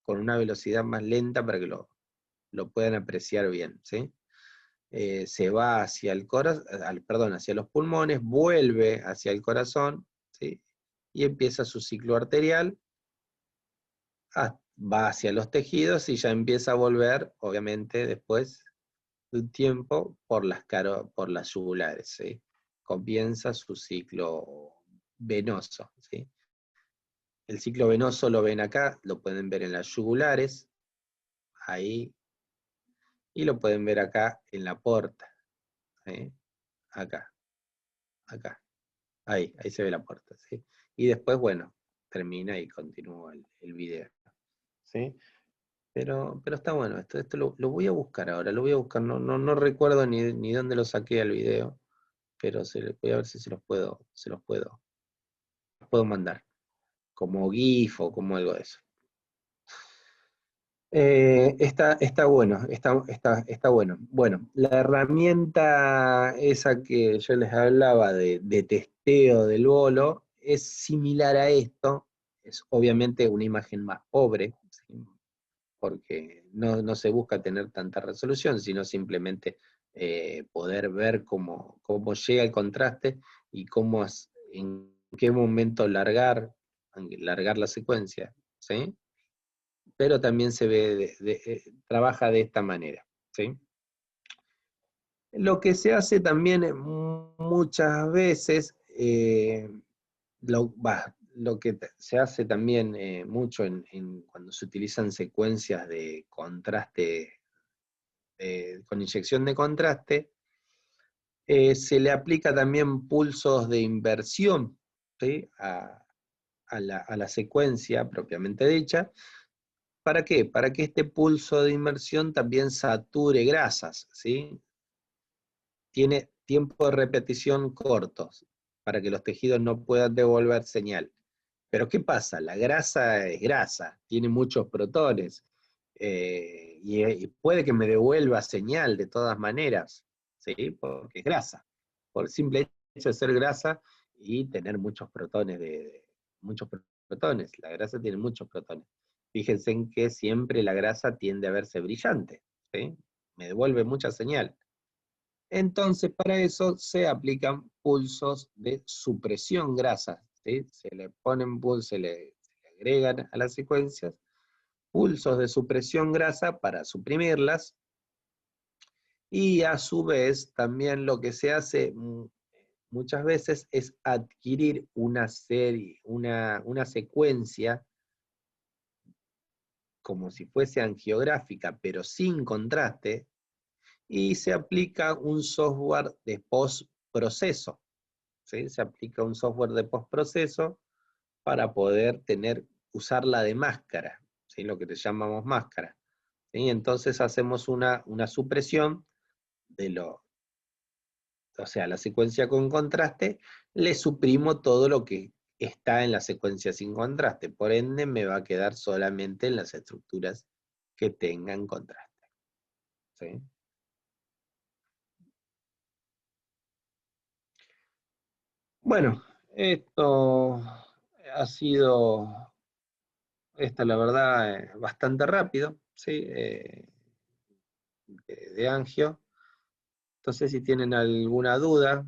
con una velocidad más lenta para que lo puedan apreciar bien, ¿sí? Se va hacia el corazón, perdón, hacia los pulmones, vuelve hacia el corazón, ¿sí? Y empieza su ciclo arterial, va hacia los tejidos y ya empieza a volver, obviamente, después de un tiempo, por las yugulares, ¿sí? Comienza su ciclo venoso, ¿sí? El ciclo venoso lo ven acá, lo pueden ver en las yugulares, ahí, y lo pueden ver acá en la porta, ¿sí? Acá, acá. Ahí se ve la puerta, ¿sí? Y después, bueno, termina y continúa el video, ¿sí? Pero está bueno, esto lo voy a buscar ahora, lo voy a buscar, no recuerdo ni dónde lo saqué al video, pero voy a ver si los puedo mandar, como GIF o como algo de eso. Está bueno, está bueno. Bueno, la herramienta esa que yo les hablaba de testeo del bolo es similar a esto, es obviamente una imagen más pobre, ¿sí? Porque no se busca tener tanta resolución, sino simplemente poder ver cómo llega el contraste y en qué momento largar la secuencia, ¿sí? Pero también se ve, trabaja de esta manera, ¿sí? Lo que se hace también muchas veces, lo que se hace también mucho cuando se utilizan secuencias de contraste, con inyección de contraste, se le aplica también pulsos de inversión, ¿sí? a la secuencia propiamente dicha. ¿Para qué? Para que este pulso de inmersión también sature grasas, ¿sí? Tiene tiempo de repetición cortos, para que los tejidos no puedan devolver señal. Pero ¿qué pasa? La grasa es grasa, tiene muchos protones, y puede que me devuelva señal de todas maneras, ¿sí? Porque es grasa. Por el simple hecho de ser grasa y tener muchos protones, muchos protones. La grasa tiene muchos protones. Fíjense en que siempre la grasa tiende a verse brillante, ¿sí? Me devuelve mucha señal. Entonces, para eso se aplican pulsos de supresión grasa, ¿sí? Se le ponen pulsos, se le agregan a las secuencias pulsos de supresión grasa para suprimirlas, y a su vez también lo que se hace muchas veces es adquirir una serie, una secuencia como si fuese angiográfica, pero sin contraste, y se aplica un software de postproceso, ¿sí? Se aplica un software de postproceso para poder usarla de máscara, ¿sí? Lo que te llamamos máscara, ¿sí? Entonces hacemos una supresión o sea, la secuencia con contraste, le suprimo todo lo que está en la secuencia sin contraste, por ende me va a quedar solamente en las estructuras que tengan contraste, ¿sí? Bueno, esto ha sido, la verdad, bastante rápido, ¿sí? De angio. Entonces, si tienen alguna duda,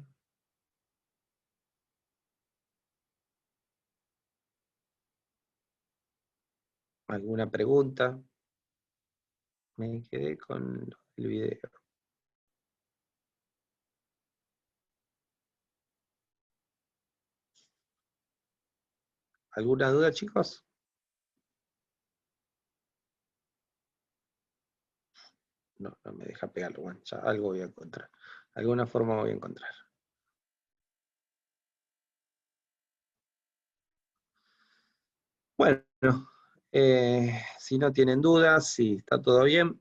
alguna pregunta, me quedé con el video. ¿Alguna duda, chicos? No, no me deja pegarlo. Bueno, ya algo voy a encontrar. Alguna forma voy a encontrar. Bueno, si no tienen dudas, si está todo bien,